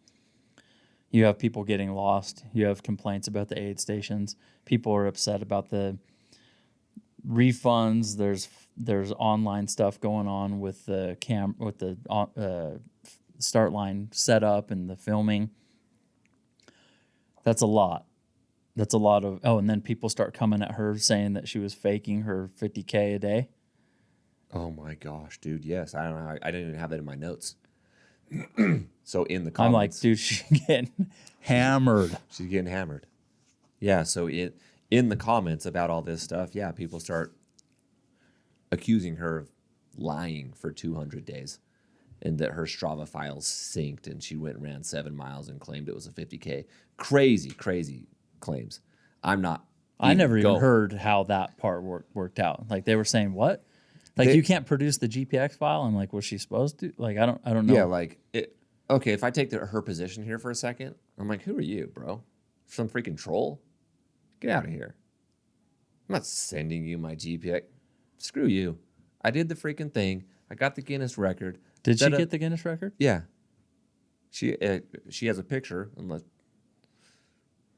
You have people getting lost. You have complaints about the aid stations. People are upset about the refunds. There's online stuff going on with the start line setup and the filming. That's a lot. That's a lot of. Oh, and then people start coming at her saying that she was faking her 50K a day. Oh my gosh, dude! Yes, I don't know. I didn't even have that in my notes. So in the comments, I'm like, dude, she's getting hammered. She's getting hammered. Yeah. So in the comments about all this stuff, yeah, people start accusing her of lying for 200 days, and that her Strava files synced, and she went and ran 7 miles and claimed it was a 50K. Crazy claims. I never even heard how that part worked out. Like they were saying, what? Like you can't produce the GPX file. I'm like, was she supposed to? Like I don't know. Yeah, like okay, if I take her position here for a second, I'm like, who are you, bro? Some freaking troll? Get out of here. I'm not sending you my GPX. Screw you. I did the freaking thing. I got the Guinness record. Did she get the Guinness record? Yeah. She has a picture,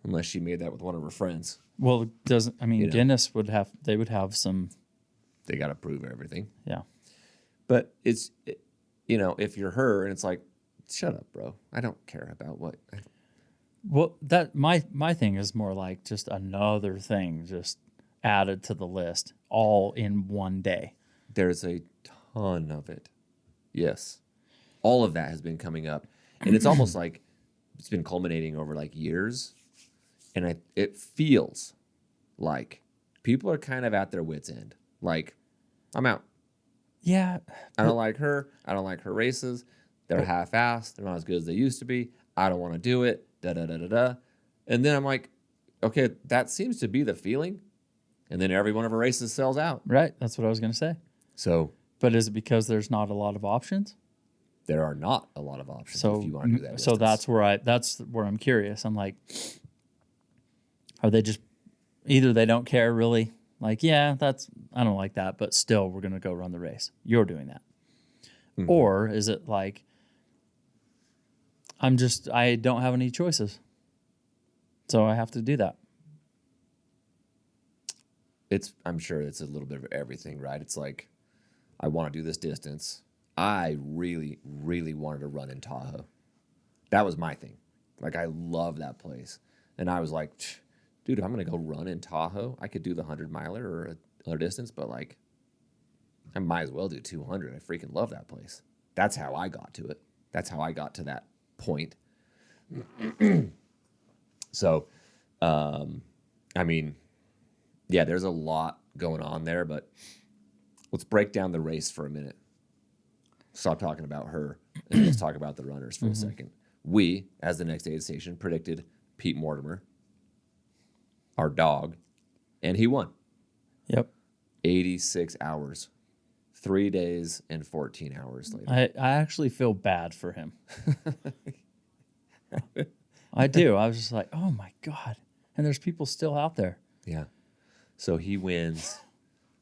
unless she made that with one of her friends. Well, it doesn't. I mean, Guinness would have some. They got to prove everything. Yeah. But it's, if you're her and it's like, shut up, bro. I don't care about what. Well, that my thing is more like just another thing just added to the list all in one day. There's a ton of it. Yes. All of that has been coming up. And it's almost like it's been culminating over like years. And it feels like people are kind of at their wits' end. Like, I'm out. Yeah. I don't like her. I don't like her races. They're half-assed. They're not as good as they used to be. I don't want to do it. Da-da-da-da-da. And then I'm like, okay, that seems to be the feeling. And then every one of her races sells out. Right. That's what I was going to say. So. But is it because there's not a lot of options? There are not a lot of options if you want to do that. So that's where I'm curious. I'm like, are they just either they don't care really? Like, yeah, I don't like that, but still we're going to go run the race. You're doing that. Mm-hmm. Or is it like, I don't have any choices. So I have to do that. I'm sure it's a little bit of everything, right? It's like, I want to do this distance. I really, really wanted to run in Tahoe. That was my thing. Like, I love that place. And I was like, dude, if I'm going to go run in Tahoe, I could do the 100-miler or another distance, but like, I might as well do 200. I freaking love that place. That's how I got to it. That's how I got to that point. So, I mean, yeah, there's a lot going on there, but let's break down the race for a minute. Stop talking about her, and let's talk about the runners for a second. We, as the next aid station, predicted Pete Mortimer, our dog, and he won. Yep. 86 hours. 3 days and 14 hours later. I actually feel bad for him. I do. I was just like, oh my God. And there's people still out there. Yeah. So he wins.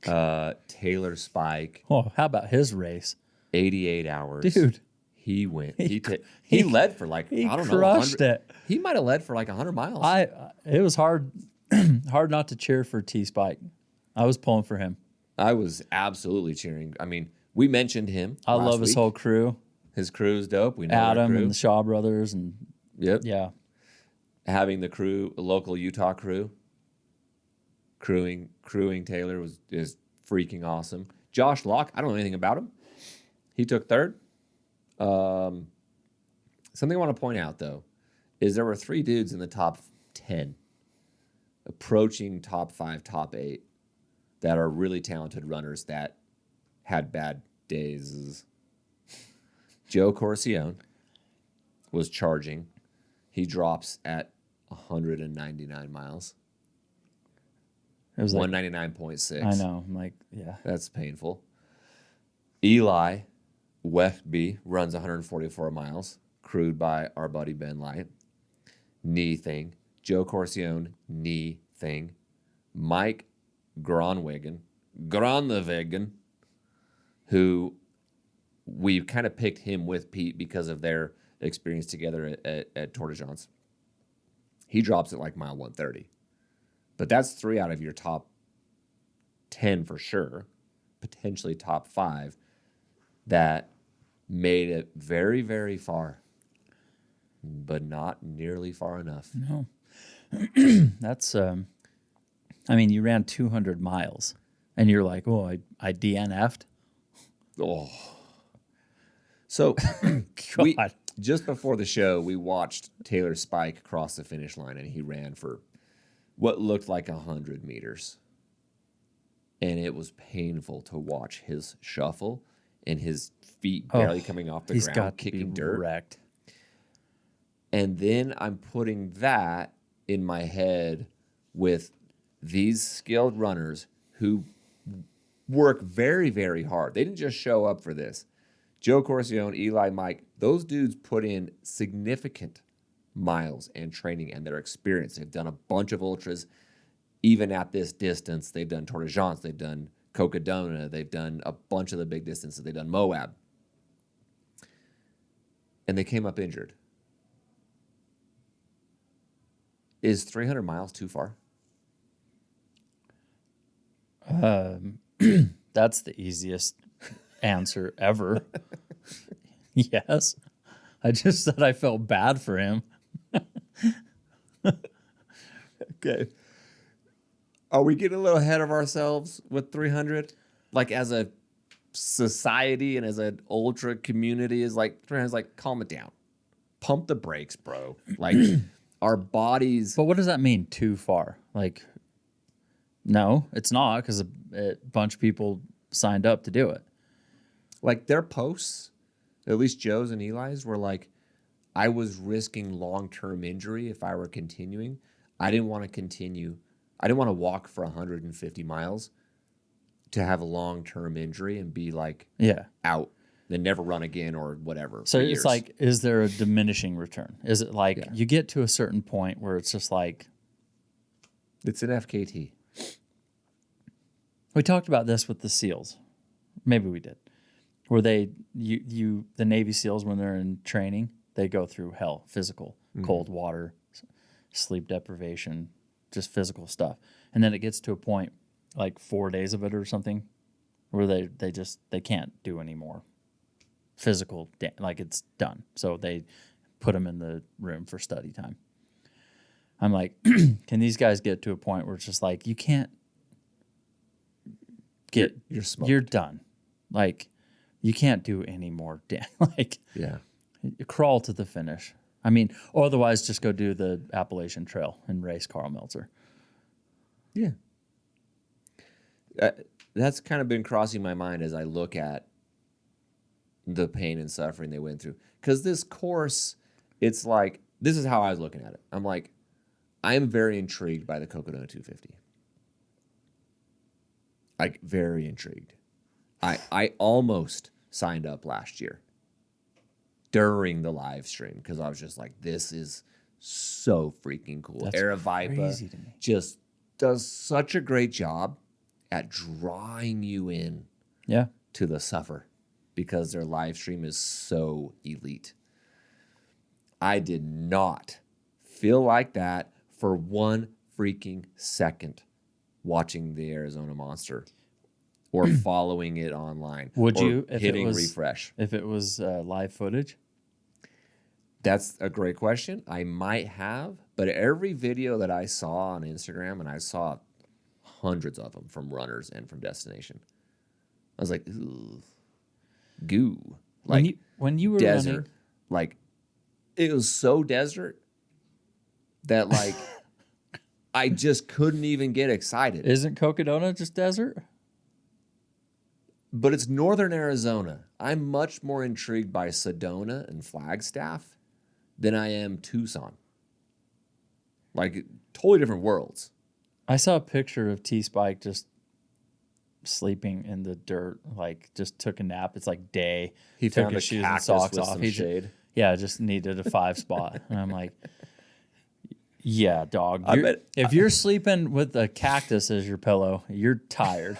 Taylor Spike. Oh, how about his race? 88 hours. Dude. He went. He led for like, I don't know. Crushed it. He might have led for like 100 miles. It was hard not to cheer for T Spike. I was pulling for him. I was absolutely cheering. I mean, we mentioned him. I love his whole crew. His crew's dope. We know Adam and the Shaw brothers and yep. Yeah. Having the crew, a local Utah crew, crewing Taylor is freaking awesome. Josh Locke, I don't know anything about him. He took third. Something I want to point out though is there were 3 dudes in the top 10, approaching top 5, top 8, that are really talented runners that had bad days. Joe Corcione was charging. He drops at 199 miles. It was like, 199.6. I know. I'm like, yeah. That's painful. Eli Westby runs 144 miles, crewed by our buddy Ben Light. Knee thing. Joe Corcione, knee thing. Mike Gronwegen, who we kind of picked him with Pete because of their experience together at Tour de France. He drops at like mile 130. But that's 3 out of your top 10 for sure, potentially top 5, that made it very, very far, but not nearly far enough. No. That's, I mean, you ran 200 miles and you're like, oh, I DNF'd. Oh. So just before the show, we watched Taylor Spike cross the finish line, and he ran for what looked like 100 meters. And it was painful to watch his shuffle and his feet barely coming off the ground, kicking dirt. Wrecked. And then I'm putting that in my head with these skilled runners who work very, very hard. They didn't just show up for this. Joe Corcione, Eli, Mike, those dudes put in significant miles and training and their experience. They've done a bunch of ultras, even at this distance. They've done Tour de France, they've done Cocodona, they've done a bunch of the big distances, they've done Moab. And they came up injured. Is 300 miles too far? That's the easiest answer ever. Yes. I just said I felt bad for him. Okay. Are we getting a little ahead of ourselves with 300? Like as a society and as an ultra community is like 300 is like, calm it down. Pump the brakes, bro. Like our bodies. But what does that mean, too far? Like, no, it's not, because a bunch of people signed up to do it. Like their posts, at least Joe's and Eli's, were like, I was risking long-term injury if I were continuing. I didn't want to continue. I didn't want to walk for 150 miles to have a long-term injury and be like out, then never run again or whatever. So it's years. like, is there a diminishing return? Is it like you get to a certain point where it's just like... It's an FKT. We talked about this with the SEALs. Maybe we did. Where the Navy SEALs, when they're in training, they go through hell, physical, cold water, sleep deprivation, just physical stuff. And then it gets to a point, like 4 days of it or something, where they can't do any more physical, like it's done. So they put them in the room for study time. I'm like, can these guys get to a point where it's just like, you can't get, you're done. Like, you can't do any more. Like, you crawl to the finish. I mean, or otherwise just go do the Appalachian Trail and race Carl Meltzer. Yeah. That's kind of been crossing my mind as I look at the pain and suffering they went through. Because this course, it's like, this is how I was looking at it. I'm like, I'm very intrigued by the Cocodona 250. Like, very intrigued. I almost signed up last year during the live stream because I was just like, this is so freaking cool. That's Aravaipa just does such a great job at drawing you in to the suffer because their live stream is so elite. I did not feel like that for one freaking second watching the Arizona Monster or following it online. Would you, if hitting it was, refresh? If it was live footage? That's a great question. I might have, but every video that I saw on Instagram, and I saw hundreds of them from runners and from Destination, I was like, ooh, goo. Like when you were desert. running, Like, it was so desert that, like, I just couldn't even get excited. Isn't Cocodona just desert? But it's northern Arizona. I'm much more intrigued by Sedona and Flagstaff than I am Tucson. Like totally different worlds. I saw a picture of T-Spike just sleeping in the dirt, like just took a nap. It's like day. He took found his a shoes and cactus socks with off. some He shade. just needed a 5 spot. And I'm like, yeah, dog. I bet- If you're sleeping with a cactus as your pillow, you're tired.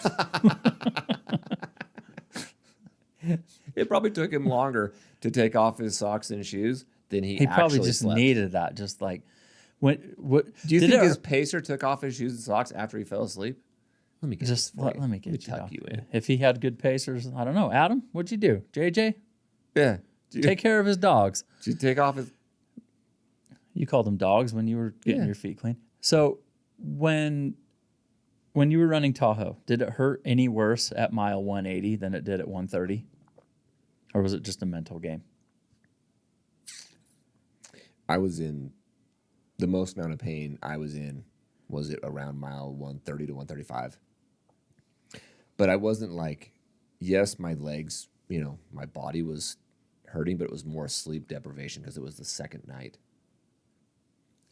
It probably took him longer to take off his socks and shoes than he probably actually just slept. needed that. Just like what Do you did think it- his pacer took off his shoes and socks after he fell asleep? Let me get just this for let, you. let me get you, tuck dog. you in. If he had good pacers, I don't know. Adam, what'd you do? JJ, Yeah. take care of his dogs. Did you take off his? You called them dogs when you were getting Yeah. your feet clean. So when you were running Tahoe, did it hurt any worse at mile 180 than it did at 130? Or was it just a mental game? I was in the most amount of pain I was in was it around mile 130 to 135. But I wasn't like, yes, my legs, my body was hurting, but it was more sleep deprivation because it was the second night.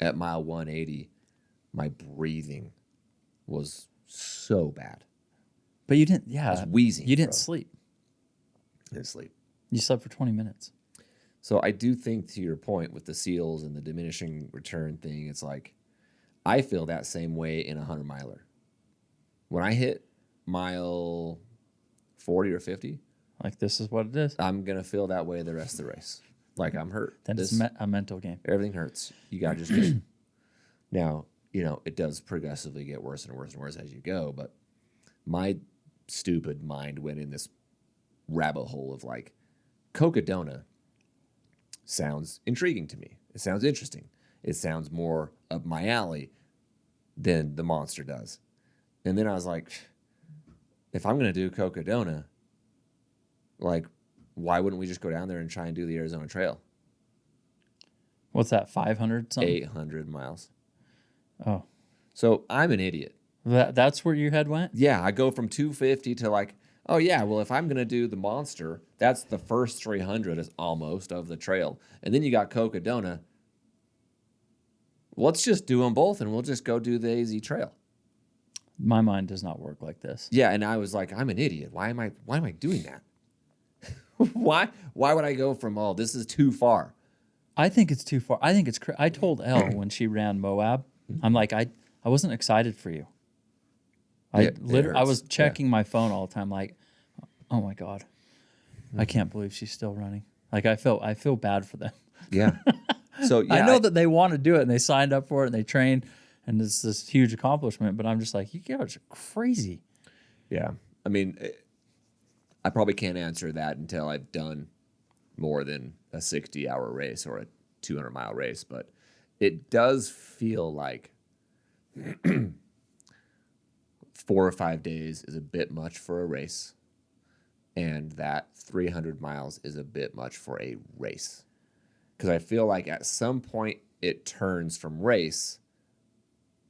At mile 180, my breathing was so bad. But you didn't, I was wheezing. You didn't bro. sleep. I didn't sleep. You slept for 20 minutes. So I do think, to your point with the SEALs and the diminishing return thing, it's like I feel that same way in a 100-miler. When I hit mile 40 or 50, Like, this is what it is. I'm going to feel that way the rest of the race. Like I'm hurt. Then it's a mental game. Everything hurts. You got to just get it. Now, it does progressively get worse and worse and worse as you go, but my stupid mind went in this rabbit hole of like, Cocodona sounds intriguing to me. It sounds interesting. It sounds more up my alley than the Monster does. And then I was like, if I'm going to do Cocodona, like, why wouldn't we just go down there and try and do the Arizona Trail? What's that, 500 something? 800 miles. Oh. So I'm an idiot. That's where your head went? Yeah, I go from 250 to like, oh yeah, well, if I'm going to do the Monster, that's the first 300 is almost of the trail. And then you got Cocodona. Let's just do them both and we'll just go do the AZ Trail. My mind does not work like this. Yeah, and I was like, I'm an idiot. Why am I doing that? Why would I go from, oh, this is too far? I think it's too far. I think it's I told Elle when she ran Moab, I'm like, I wasn't excited for you. I hurts. was checking my phone all the time, like, oh my God, I can't believe she's still running. Like I feel bad for them. Yeah. So yeah, I know that they want to do it and they signed up for it and they trained and it's this huge accomplishment, but I'm just like, you guys are crazy. Yeah. I mean, I probably can't answer that until I've done more than a 60-hour race or a 200-mile race, but it does feel like 4 or 5 days is a bit much for a race, and that 300 miles is a bit much for a race. Because I feel like at some point it turns from race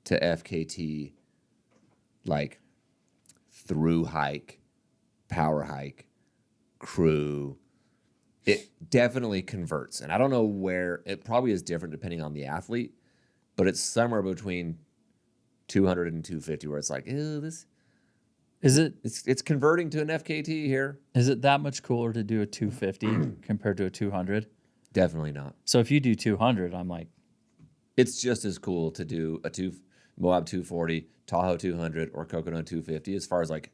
to FKT, like through hike, power hike, crew. It definitely converts. And I don't know where, it probably is different depending on the athlete, but it's somewhere between 200 and 250 where it's like, ew, this Is it it's converting to an FKT here. is it that much cooler to do a 250 compared to a 200? Definitely not. So if you do 200, I'm like, It's just as cool to do a Moab 240, Tahoe 200, or Cocodona 250 as far as like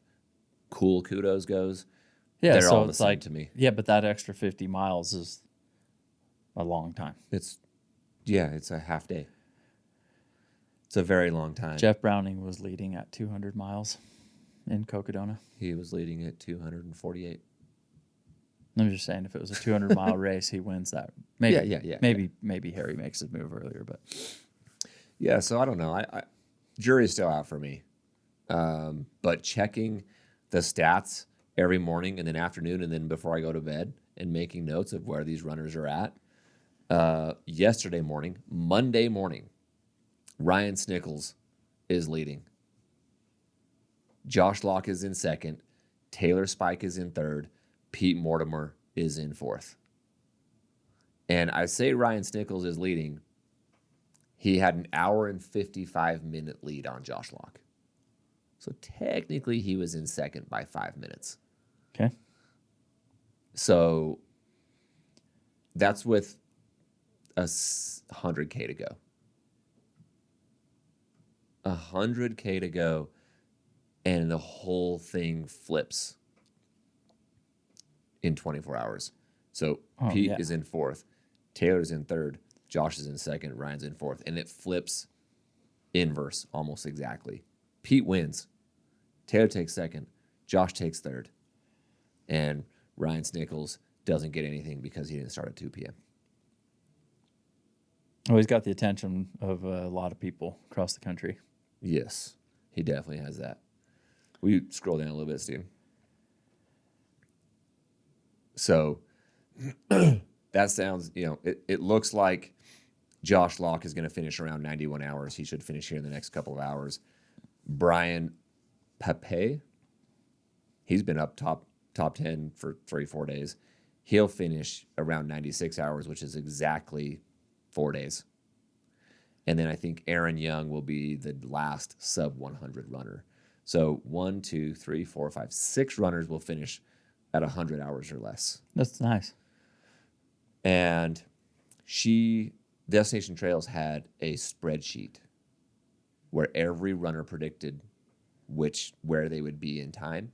cool kudos goes. yeah, They're so all the it's same like to me. Yeah, but that extra 50 miles is a long time. It's a half day. It's a very long time. Jeff Browning was leading at 200 miles in Cocodona. He was leading at 248. I'm just saying, if it was a 200-mile race, he wins that. Maybe, Yeah. Maybe Harry makes his move earlier, but Yeah, so I don't know. I jury's still out for me. But checking the stats every morning and then afternoon and then before I go to bed and making notes of where these runners are at. Monday morning, Ryan Snickles is leading. Josh Locke is in second. Taylor Spike is in third. Pete Mortimer is in fourth. And I say Ryan Snickles is leading. He had an hour and 55-minute lead on Josh Locke. So technically he was in second by 5 minutes. Okay. So that's with a 100K to go. 100K to go, and the whole thing flips in 24 hours. So Pete is in fourth, Taylor's in third, Josh is in second, Ryan's in fourth, and it flips inverse almost exactly. Pete wins, Taylor takes second, Josh takes third, and Ryan Snickles doesn't get anything because he didn't start at 2 p.m. Oh, he's got the attention of a lot of people across the country. Yes, he definitely has that. Will you scroll down a little bit, Steve? So that sounds, it looks like Josh Locke is going to finish around 91 hours. He should finish here in the next couple of hours. Brian Pepe, he's been up top 10 for 3-4 days. He'll finish around 96 hours, which is exactly 4 days. And then I think Aaron Young will be the last sub 100 runner. So 1, 2, 3, 4, 5, 6 runners will finish at 100 hours or less. That's nice. And Destination Trails had a spreadsheet where every runner predicted where they would be in time.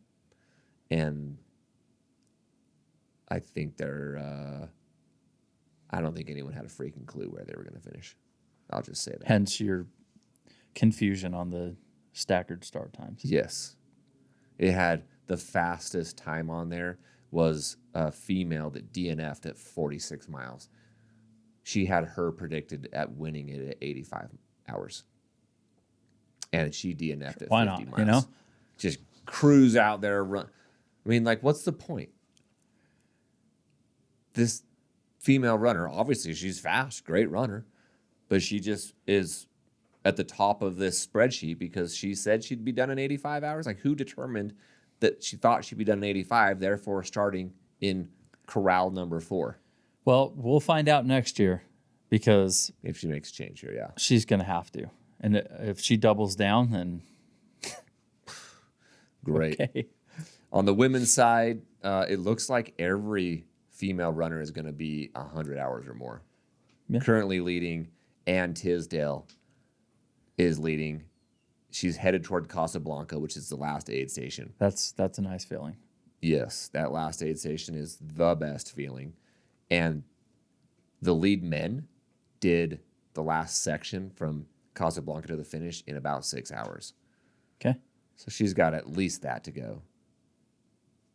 And I think I don't think anyone had a freaking clue where they were going to finish. I'll just say that. Hence your confusion on the staggered start times. Yes. It had the fastest time on there was a female that DNF'd at 46 miles. She had her predicted at winning it at 85 hours. And she DNF'd at 50 miles. Just cruise out there, run. I mean, what's the point? This female runner, obviously she's fast, great runner, but she just is at the top of this spreadsheet because she said she'd be done in 85 hours. Who determined that she thought she'd be done in 85, therefore starting in corral number 4? Well, we'll find out next year because if she makes a change here, yeah. She's going to have to. And if she doubles down, then great. Okay. On the women's side, it looks like every female runner is going to be 100 hours or more. Yeah. Currently leading, Ann Tisdale is leading. She's headed toward Casablanca, which is the last aid station. That's a nice feeling. Yes, that last aid station is the best feeling. And the lead men did the last section from Casablanca to the finish in about 6 hours. Okay. So she's got at least that to go.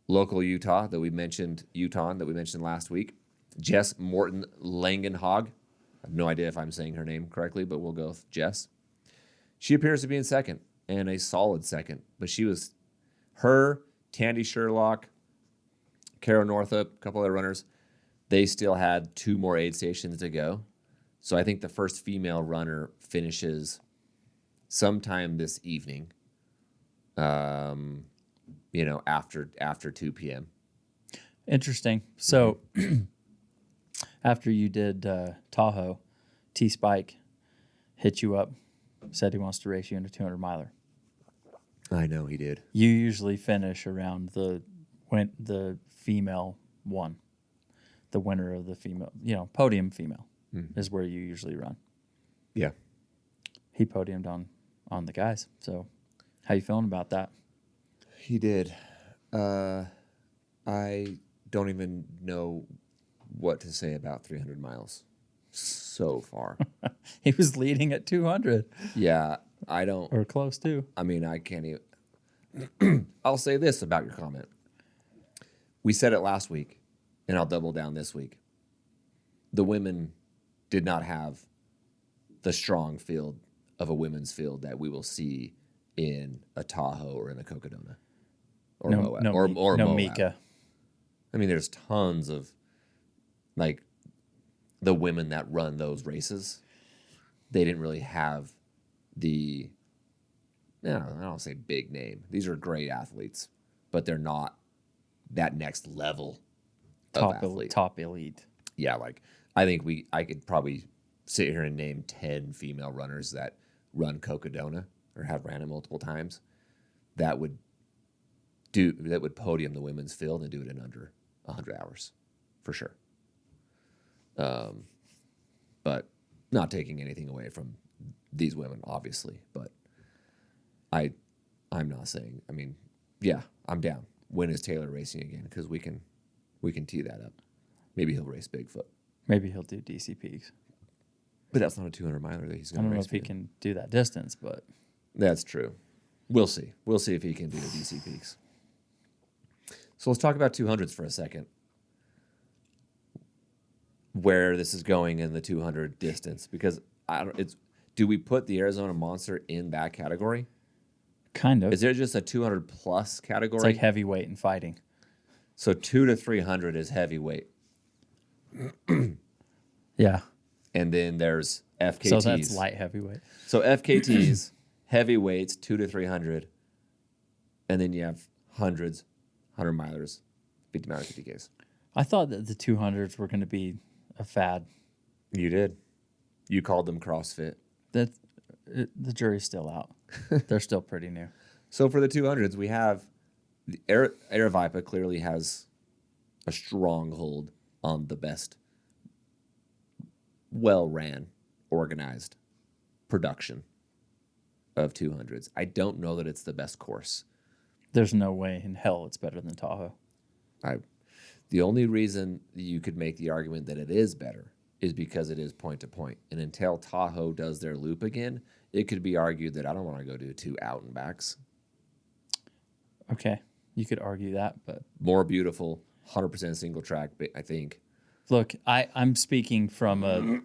Local Utah that we mentioned last week, Jess Morton Langenhag. I have no idea if I'm saying her name correctly, but we'll go with Jess. She appears to be in second, and a solid second. But Tandy Sherlock, Kara Northup, a couple other runners, they still had 2 more aid stations to go. So I think the first female runner finishes sometime this evening, after 2 p.m. Interesting. So after you did Tahoe, T-Spike hit you up, said he wants to race you in a 200-miler. I know he did. You usually finish around the female one. The winner of the female, podium female is where you usually run. Yeah. He podiumed on the guys. So how you feeling about that? He did. I don't even know what to say about 300 miles so far. He was leading at 200. Yeah, I don't. Or close to. I mean, I can't even. I'll say this about your comment. We said it last week, and I'll double down this week. The women did not have the strong field of a women's field that we will see in a Tahoe or in a Cocodona or Moab or Moab. Mika. I mean, there's tons of the women that run those races. They didn't really have I don't say big name. These are great athletes, but they're not that next level of athlete. Top elite. Yeah, I think I could probably sit here and name 10 female runners that run Cocodona or have ran it multiple times, that would podium the women's field and do it in under 100 hours, for sure. But not taking anything away from these women, obviously. But I'm not saying. I mean, yeah, I'm down. When is Taylor racing again? Because we can tee that up. Maybe he'll race Bigfoot. Maybe he'll do DC Peaks. But that's not a 200 miler that he's I going to race. don't know if he can do that distance, but That's true. We'll see. We'll see if he can do the DC Peaks. So let's talk about 200s for a second. Where this is going in the 200 distance, because do we put the Arizona Monster in that category? kind of. Is there just a 200 plus category? It's like heavyweight and fighting. So 2 to 300 is heavyweight, Yeah. and then there's FKTs. So that's light heavyweight. So FKTs, heavyweights, 2 to 300, and then you have hundreds, 100 milers, 50 miler 50Ks. I thought that the 200s were going to be a fad. You did. You called them CrossFit. The jury's still out. They're still pretty new. So for the 200s, we have the Aravaipa clearly has a strong hold on the best, well-ran, organized production of 200s. I don't know that it's the best course. There's no way in hell it's better than Tahoe. The only reason you could make the argument that it is better is because it is point to point. And until Tahoe does their loop again, it could be argued that I don't want to go do 2 out and backs. Okay, you could argue that, but More beautiful, 100% single track, I think. look, I'm speaking from a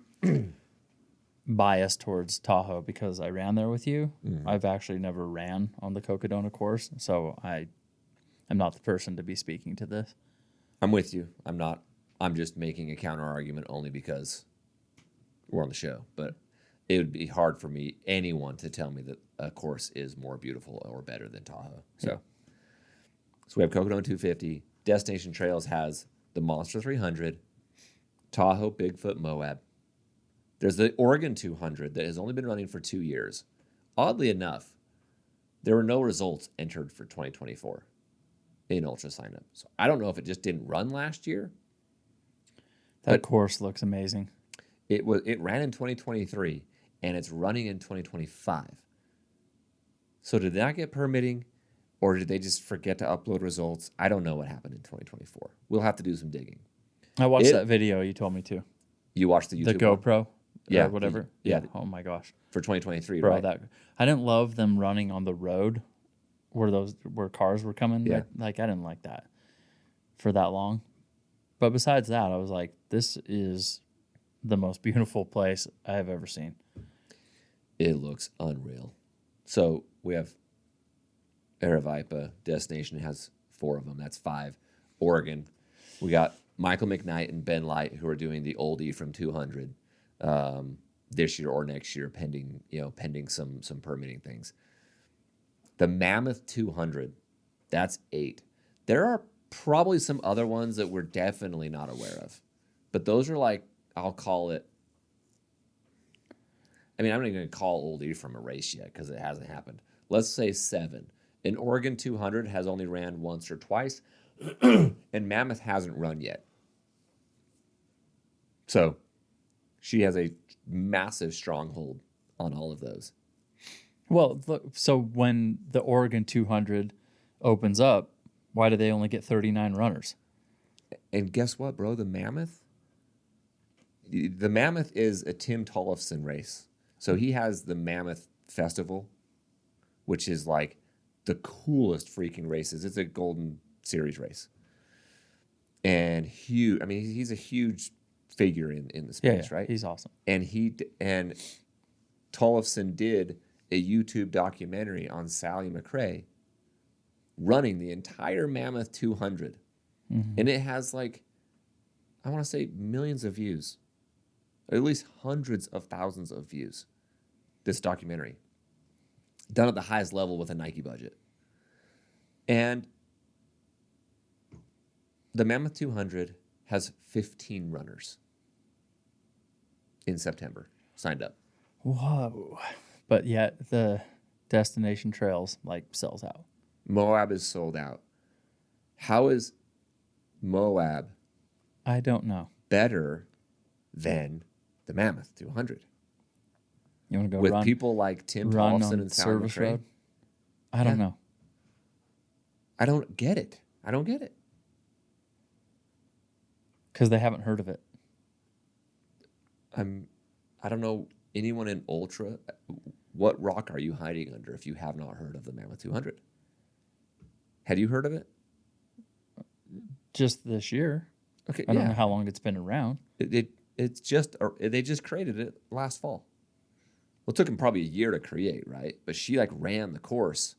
bias towards Tahoe because I ran there with you. Mm-hmm. I've actually never ran on the Cocodona course, so I'm not the person to be speaking to this. I'm with you. I'm not. I'm just making a counter argument only because we're on the show. But it would be hard for anyone to tell me that a course is more beautiful or better than Tahoe. So we have Cocodona 250. Destination Trails has the Monster 300, Tahoe Bigfoot Moab. There's the Oregon 200 that has only been running for 2 years. Oddly enough, there were no results entered for 2024 in Ultra sign up. So I don't know if it just didn't run last year. That course looks amazing. It ran in 2023 and it's running in 2025. So did they not get permitting, or did they just forget to upload results? I don't know what happened in 2024. We'll have to do some digging. I watched that video you told me to. You watched the YouTube The GoPro? Yeah, Or whatever? yeah. Oh my gosh. for 2023, Bro, right? I didn't love them running on the road where cars were coming. Yeah. Like I didn't like that for that long. But besides that, I was like, this is the most beautiful place I have ever seen. It looks unreal. So we have Aravaipa. Destination has 4 of them. That's 5. Oregon. We got Michael McKnight and Ben Light who are doing the oldie from 200 this year or next year, pending some permitting things. The Mammoth 200, that's 8. There are probably some other ones that we're definitely not aware of, but those are like, I'll call it. I mean, I'm not even going to call oldie from a race yet because it hasn't happened. Let's say 7. An Oregon 200 has only ran once or twice, and Mammoth hasn't run yet. So she has a massive stronghold on all of those. Well, look, so when the Oregon 200 opens up, why do they only get 39 runners? And guess what, bro? The Mammoth is a Tim Tollefson race. So he has the Mammoth Festival, which is like the coolest freaking races. It's a Golden Series race. And huge. I mean, he's a huge figure in the space, right? He's awesome. And Tollefson did a YouTube documentary on Sally McRae running the entire Mammoth 200. Mm-hmm. And it has like, I want to say millions of views, at least hundreds of thousands of views, this documentary. Done at the highest level with a Nike budget. And the Mammoth 200 has 15 runners in September. signed up. Whoa. But yet the destination trails like sells out. Moab is sold out. How is Moab I don't know. better than the Mammoth 200? You want to go With run, people like Tim run Paulson on and Sal service McRae? road? I don't know. I don't get it. I don't get it. Because they haven't heard of it. I don't know anyone in ultra. What rock are you hiding under if you have not heard of the Mammoth 200? Had you heard of it? Just this year. Okay, I don't know how long it's been around. It's just they just created it last fall. Well, it took them probably a year to create, right? But she like ran the course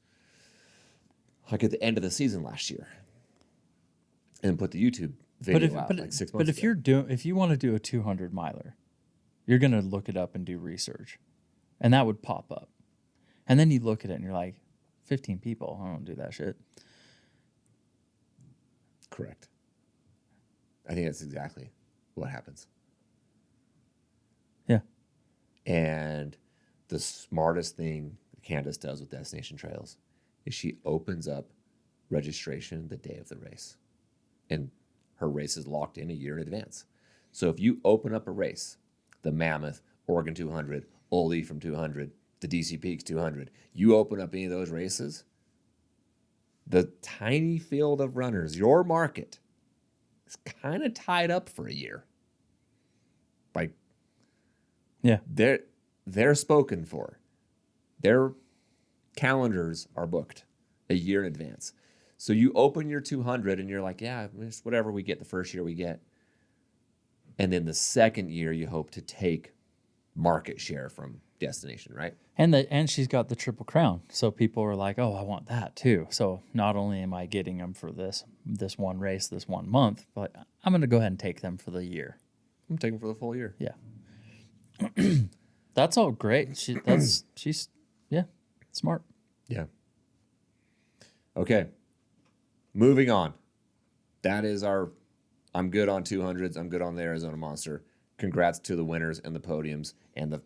like at the end of the season last year, and put the YouTube video out like 6 months But if you want to do a 200 miler, you're gonna look it up and do research, and that would pop up, and then you look at it and you're like, 15 people. I don't do that shit. Correct. I think that's exactly what happens. Yeah. And the smartest thing Candace does with Destination Trails is she opens up registration the day of the race. And her race is locked in a year in advance. So if you open up a race, the Mammoth, Oregon 200, Old Ephraim 200, the DC Peaks 200, you open up any of those races, the tiny field of runners, your market, is kind of tied up for a year. Like, Yeah. they're spoken for. Their calendars are booked a year in advance. So you open your 200 and you're like, yeah, it's whatever we get the first year we get. And then the second year you hope to take market share from Destination, right? And she's got the Triple Crown, so people are like, "Oh, I want that too." So not only am I getting them for this one race, this 1 month, but I'm going to go ahead and take them for the year. I'm taking for the full year. Yeah, that's all great. She's smart. Yeah. Okay. Moving on. That is I'm good on 200s. I'm good on the Arizona Monster. Congrats to the winners and the podiums and the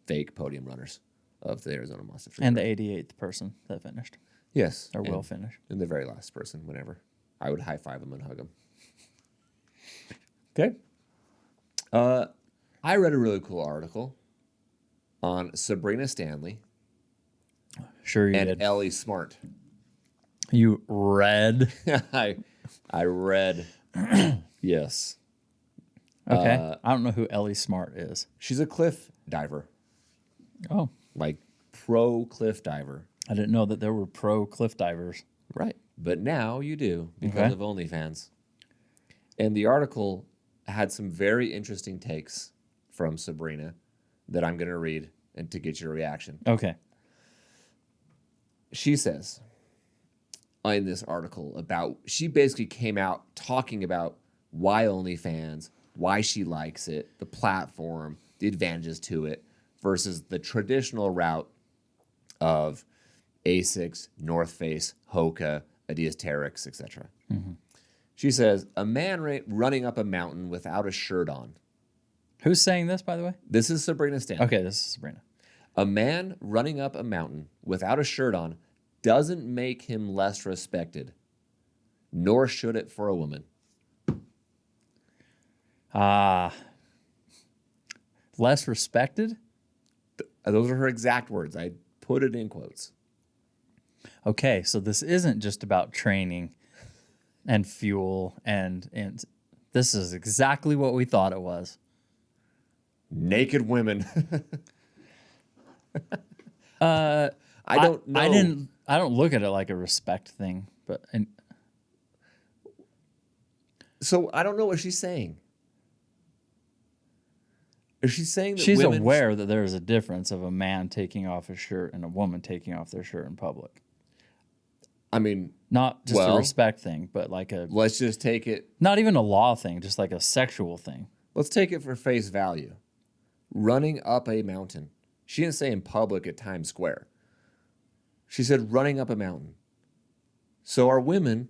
fake podium runners of the Arizona Monster. And the 88th person that finished. Yes. Or will finish. And the very last person, whenever. I would high five them and hug them. Okay. I read a really cool article on Sabrina Stanley Sure you and did. Ellie Smart. You read? I read. Yes. Okay. I don't know who Ellie Smart is. She's a cliff diver. Oh. Like pro cliff diver. I didn't know that there were pro cliff divers. Right. But now you do because of OnlyFans. And the article had some very interesting takes from Sabrina that I'm going to read and to get your reaction. Okay. She says in this article she basically came out talking about why OnlyFans, why she likes it, the platform, the advantages to it, versus the traditional route of Asics, North Face, Hoka, Adidas Terrex, etc. Mm-hmm. She says, a man running up a mountain without a shirt on. Who's saying this, by the way? This is Sabrina Stanley. Okay, this is Sabrina. A man running up a mountain without a shirt on doesn't make him less respected, nor should it for a woman. Less respected? Those are her exact words. I put it in quotes. Okay, so this isn't just about training and fuel and this is exactly what we thought it was. Naked women. I don't know. I don't look at it like a respect thing, but so I don't know what she's saying. Is she saying that she's aware that there is a difference of a man taking off his shirt and a woman taking off their shirt in public? I mean, not just a respect thing, but like let's just take it. Not even a law thing, just like a sexual thing. Let's take it for face value. Running up a mountain. She didn't say in public at Times Square. She said running up a mountain. So are women,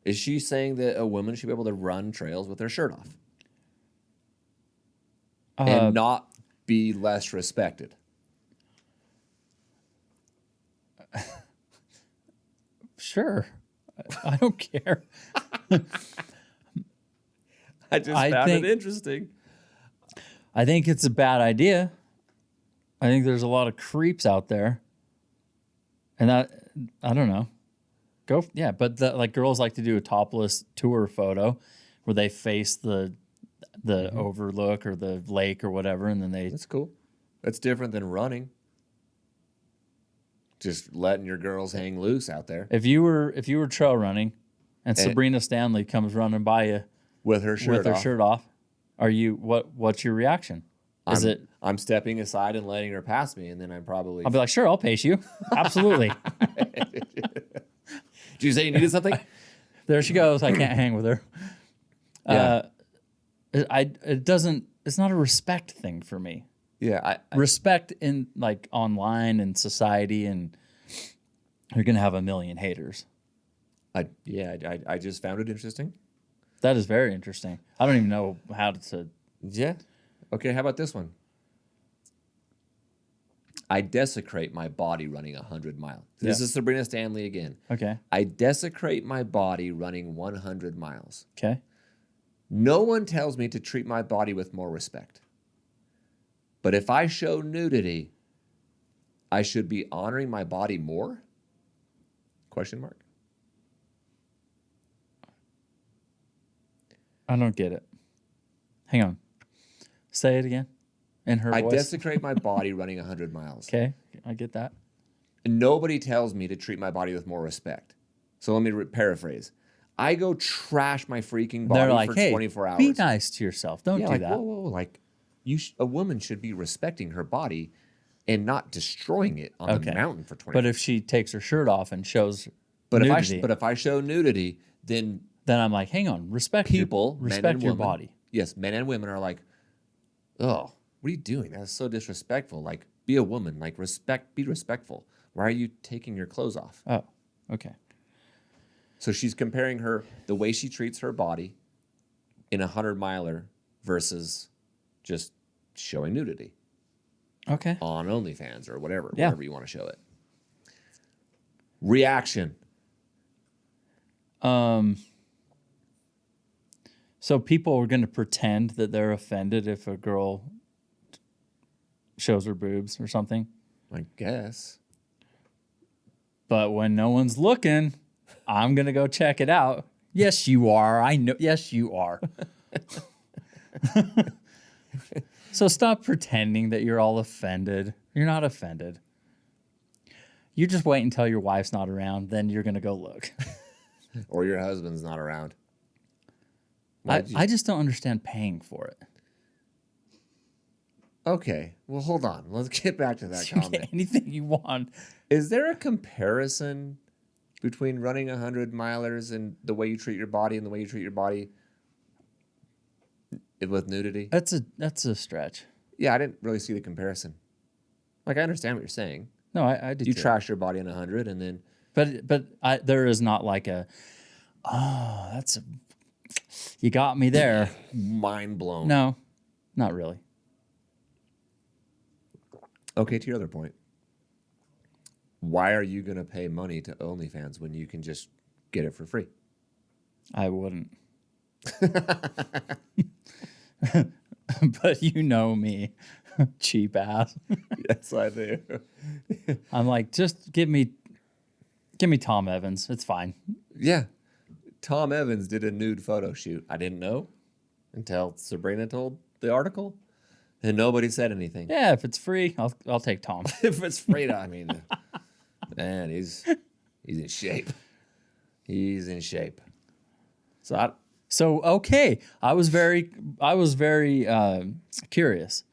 is she saying that a woman should be able to run trails with their shirt off? And not be less respected? Sure. I don't care. I just I found think- it interesting. I think it's a bad idea. I think there's a lot of creeps out there. And that, I don't know. But like girls like to do a topless tour photo where they face the overlook or the lake or whatever, and then they. That's cool. That's different than running. Just letting your girls hang loose out there If you were trail running, and Sabrina Stanley comes running by you with her shirt with her off. shirt off, are you what's your reaction? I'm stepping aside and letting her pass me, and then I'm probably. I'll be like, sure, I'll pace you. Absolutely. Did you say you needed something? There she goes. I can't hang with her. Yeah. It's not a respect thing for me. Yeah. Respect in like online and society, and you're gonna have a million haters. I just found it interesting. That is very interesting. I don't even know how to. Yeah. Okay, how about this one? I desecrate my body running 100 miles. This is Sabrina Stanley again. Okay. I desecrate my body running 100 miles. Okay. No one tells me to treat my body with more respect. But if I show nudity, I should be honoring my body more? Question mark. I don't get it. Hang on. Say it again. In her I voice. desecrate my body running 100 miles. Okay, I get that. And nobody tells me to treat my body with more respect. So let me paraphrase. I go trash my freaking body They're like, for hey, 24 hours. be nice to yourself. Don't do like, that. Whoa. Like, a woman should be respecting her body and not destroying it on the mountain for 24 hours. But if she takes her shirt off and shows nudity, If I show nudity, then I'm like, hang on, respect people, men respect and your women, body. Yes, men and women are like, oh, what are you doing? That's so disrespectful. Like, be a woman. Like, be respectful. Why are you taking your clothes off? Oh, okay. So she's comparing the way she treats her body in 100-miler versus just showing nudity Okay. on OnlyFans or whatever you want to show it. Reaction. So people are going to pretend that they're offended if a girl shows her boobs or something. I guess. But when no one's looking, I'm going to go check it out. Yes, you are. I know. Yes, you are. So stop pretending that you're all offended. You're not offended. You just wait until your wife's not around, then you're going to go look. Or your husband's not around. I just don't understand paying for it. Okay, well, hold on. Let's get back to that You comment. get anything you want. Is there a comparison between running 100 milers and the way you treat your body and the way you treat your body with nudity? That's a stretch. Yeah, I didn't really see the comparison. Like, I understand what you're saying. No, I do. You too. trash your body in 100 and then... But there is not like you got me there. Mind blown. No, not really. Okay, to your other point. Why are you going to pay money to OnlyFans when you can just get it for free? I wouldn't. But you know me, cheap ass. Yes, I do. I'm like, just give me Tom Evans. It's fine. Yeah. Tom Evans did a nude photo shoot. I didn't know until Sabrina told the article, and nobody said anything. Yeah, if it's free, I'll take Tom. If it's free, I mean, man, he's in shape. He's in shape. So okay, I was very curious.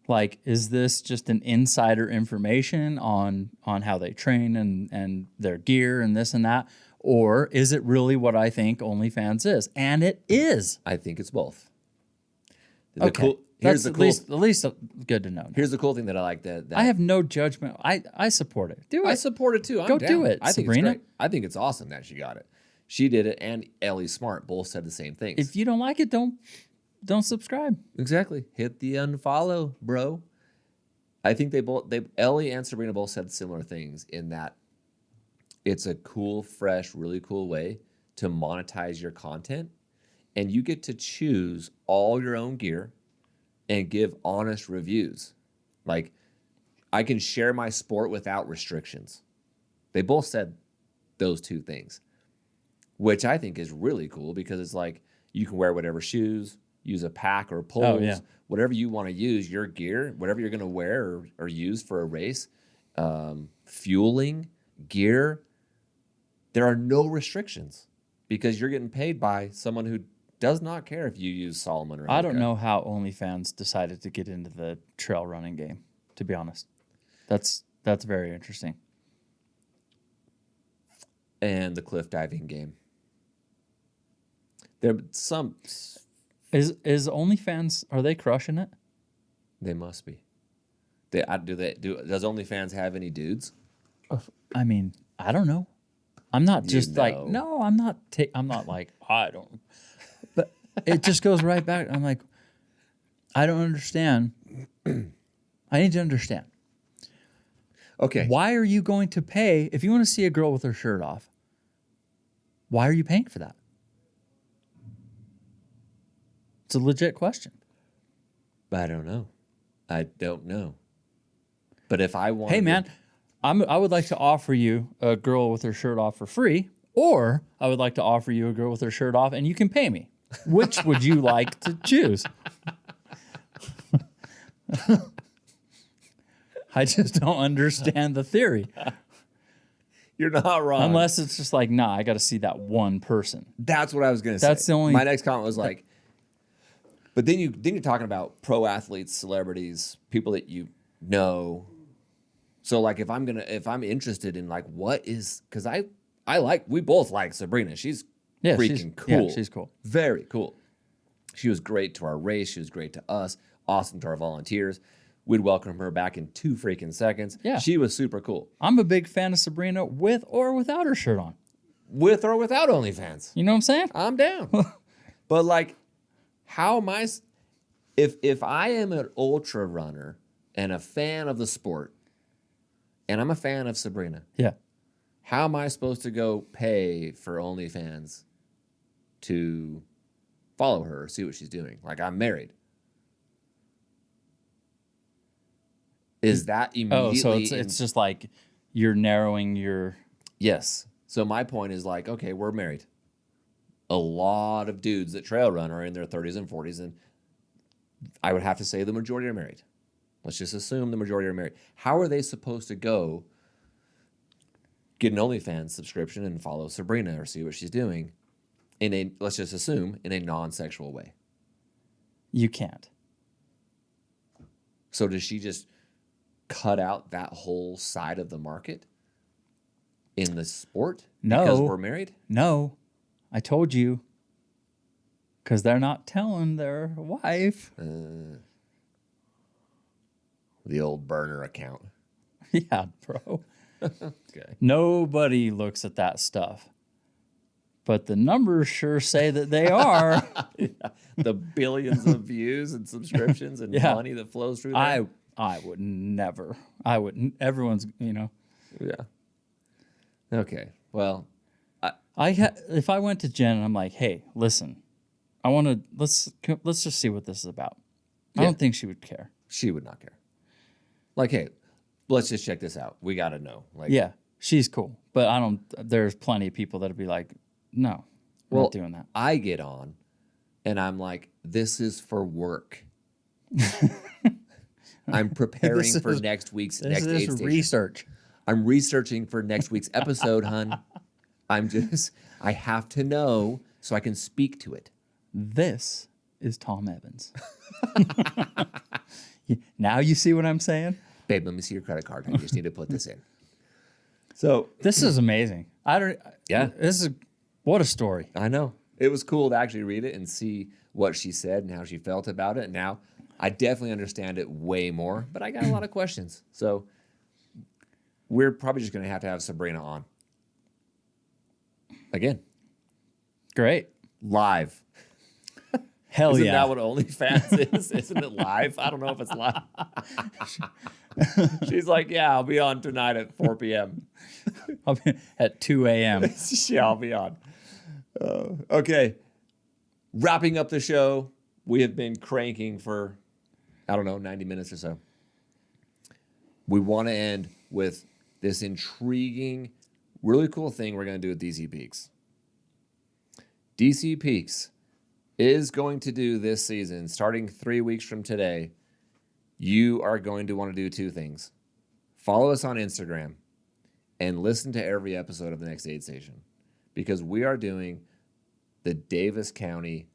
Like, is this just an insider information on how they train and their gear and this and that, or is it really what I think OnlyFans is? And it is. I think it's both. Okay, that's at least good to know. Here's the cool thing that I like that I have no judgment. I support it. Do it. I support it too. Go do it, I think Sabrina. it's great. I think it's awesome that she got it. She did it, and Ellie Smart both said the same things. If you don't like it, don't don't subscribe. Exactly. Hit the unfollow, bro. I think Ellie and Sabrina both said similar things in that it's a cool, fresh, really cool way to monetize your content. And you get to choose all your own gear and give honest reviews. Like, I can share my sport without restrictions. They both said those two things, which I think is really cool because it's like you can wear whatever shoes, use a pack or poles, whatever you want to use, your gear, whatever you're going to wear or use for a race, fueling, gear. There are no restrictions because you're getting paid by someone who does not care if you use Solomon or I don't know how OnlyFans decided to get into the trail running game, to be honest. That's very interesting. And the cliff diving game. There some Is OnlyFans, are they crushing it? They must be. Does OnlyFans have any dudes? I mean, I don't know. I'm not just know. like, no, I'm not like, I don't. But it just goes right back. I'm like, I don't understand. I need to understand. Okay. Why are you going to pay, if you want to see a girl with her shirt off, why are you paying for that? It's a legit question. I don't know. But if I want, Hey, man, I would like to offer you a girl with her shirt off for free, or I would like to offer you a girl with her shirt off and you can pay me. Which would you like to choose? I just don't understand the theory. you're not wrong. Unless it's just like, nah, I got to see that one person. That's what I was going to say. That's the only. My next comment was like, but then you're talking about pro athletes, celebrities, people that you know. So like if I'm interested in like what is, because we both like Sabrina. She's freaking cool. Yeah, she's cool. Very cool. She was great to our race. She was great to us. Awesome to our volunteers. We'd welcome her back in 2 freaking seconds. Yeah. She was super cool. I'm a big fan of Sabrina with or without her shirt on. With or without OnlyFans. You know what I'm saying? I'm down. But like, how am I, if I am an ultra runner and a fan of the sport, and I'm a fan of Sabrina, Yeah. how am I supposed to go pay for OnlyFans to follow her or see what she's doing? Like, I'm married. Is that immediately? Oh, so it's just like you're narrowing your. Yes. So my point is like, okay, we're married. A lot of dudes that trail run are in their 30s and 40s, and I would have to say the majority are married. Let's just assume the majority are married. How are they supposed to go get an OnlyFans subscription and follow Sabrina or see what she's doing let's just assume, in a non-sexual way? You can't. So does she just cut out that whole side of the market in the sport? No. Because we're married? No. I told you. Because they're not telling their wife. The old burner account. Yeah, bro. Okay. Nobody looks at that stuff. But the numbers sure say that they are. Yeah. The billions of views and subscriptions and money that flows through there. I would never. I wouldn't. Everyone's, Yeah. Okay. Well, if I went to Jen and I'm like, hey, listen, I want to, let's just see what this is about. I don't think she would care. She would not care. Like, hey, let's just check this out. We got to know. Like, Yeah, she's cool. But there's plenty of people that'll be like, no, we're not doing that. I get on and I'm like, this is for work. I'm preparing for next week's next aid station. Research. I'm researching for next week's episode, hun. I have to know so I can speak to it. This is Tom Evans. Now you see what I'm saying? Babe, let me see your credit card. I just need to put this in. So this is amazing. What a story. I know. It was cool to actually read it and see what she said and how she felt about it. And now I definitely understand it way more, but I got a lot of questions. So we're probably just going to have Sabrina on. Again. Great. Live. Hell Isn't yeah. that what OnlyFans is? Isn't it live? I don't know if it's live. She's like, yeah, I'll be on tonight at 4 p.m. I'll be at 2 a.m. Yeah, I'll be on. Okay. Wrapping up the show. We have been cranking for, 90 minutes or so. We want to end with this intriguing, really cool thing we're going to do with DC Peaks. DC Peaks is going to do this season, starting 3 weeks from today. You are going to want to do two things. Follow us on Instagram and listen to every episode of the Next Aid Station, because we are doing the Davis County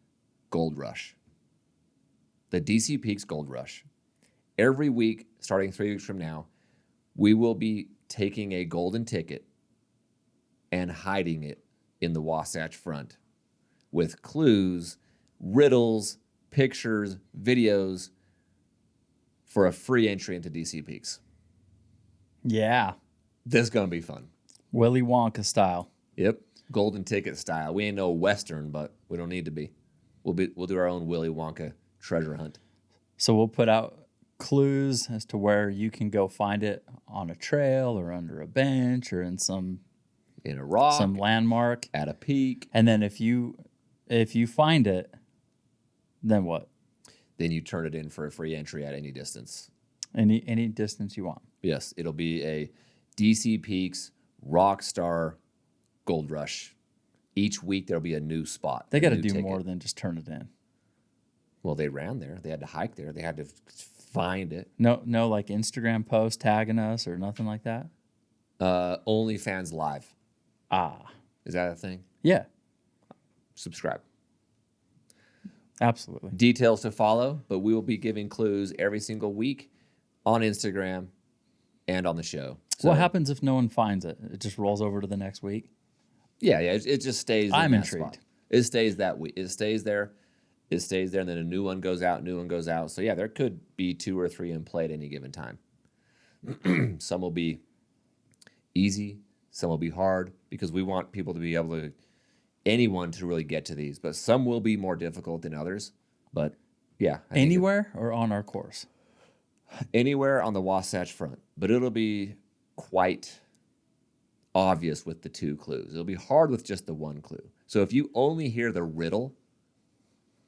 Gold Rush. The DC Peaks Gold Rush. Every week, starting 3 weeks from now, we will be taking a golden ticket and hiding it in the Wasatch Front with clues, riddles, pictures, videos for a free entry into DC Peaks. Yeah. This is going to be fun. Willy Wonka style. Yep. Golden ticket style. We ain't no Western, but we don't need to be. We'll do our own Willy Wonka treasure hunt. So we'll put out clues as to where you can go find it on a trail or under a bench or in a rock, some landmark at a peak. And then if you find it, then what? Then you turn it in for a free entry at any distance. Any distance you want. Yes, it'll be a DC Peaks Rockstar Gold Rush. Each week there'll be a new spot. They got to do more than just turn it in. Well, they ran there. They had to hike there. They had to find it. No, like Instagram post tagging us or nothing like that. OnlyFans Live. Is that a thing? Yeah, Subscribe. absolutely. Details to follow, but we will be giving clues every single week on Instagram and on the show. So, what happens if no one finds it? It just rolls over to the next week? Yeah, it just stays. I'm in that intrigued. Spot. It stays that week. It stays there. And then a new one goes out. So yeah, there could be 2 or 3 in play at any given time. Some will be easy, some will be hard, because we want people to be able to, anyone to really get to these. But some will be more difficult than others. But yeah, Anywhere or on our course? Anywhere on the Wasatch Front, but it'll be quite obvious with the 2 clues. It'll be hard with just the 1 clue. So if you only hear the riddle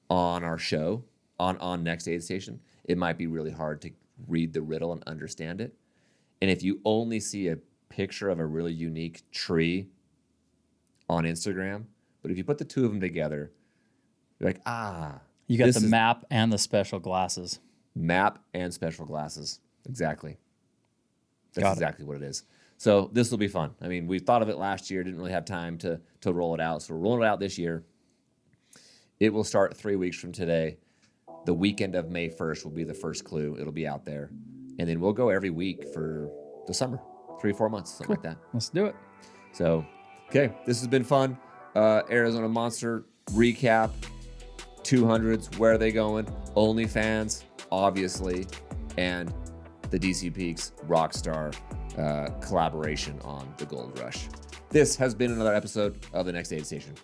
on our show, on Next Aid Station, it might be really hard to read the riddle and understand it. And if you only see a picture of a really unique tree on Instagram, but if you put the 2 of them together, you're like, You got the map and the special glasses. Map and special glasses. Exactly. That's Got it. exactly what it is. So this will be fun. I mean, we thought of it last year, didn't really have time to roll it out. So we're rolling it out this year. It will start 3 weeks from today. The weekend of May 1st will be the first clue. It'll be out there. And then we'll go every week for the summer, 3-4 months, something like that. Let's do it. So, okay, this has been fun. Arizona Monster recap, 200s, where are they going? OnlyFans, obviously, and the DC Peaks Rockstar collaboration on the Gold Rush. This has been another episode of the Next Aid Station.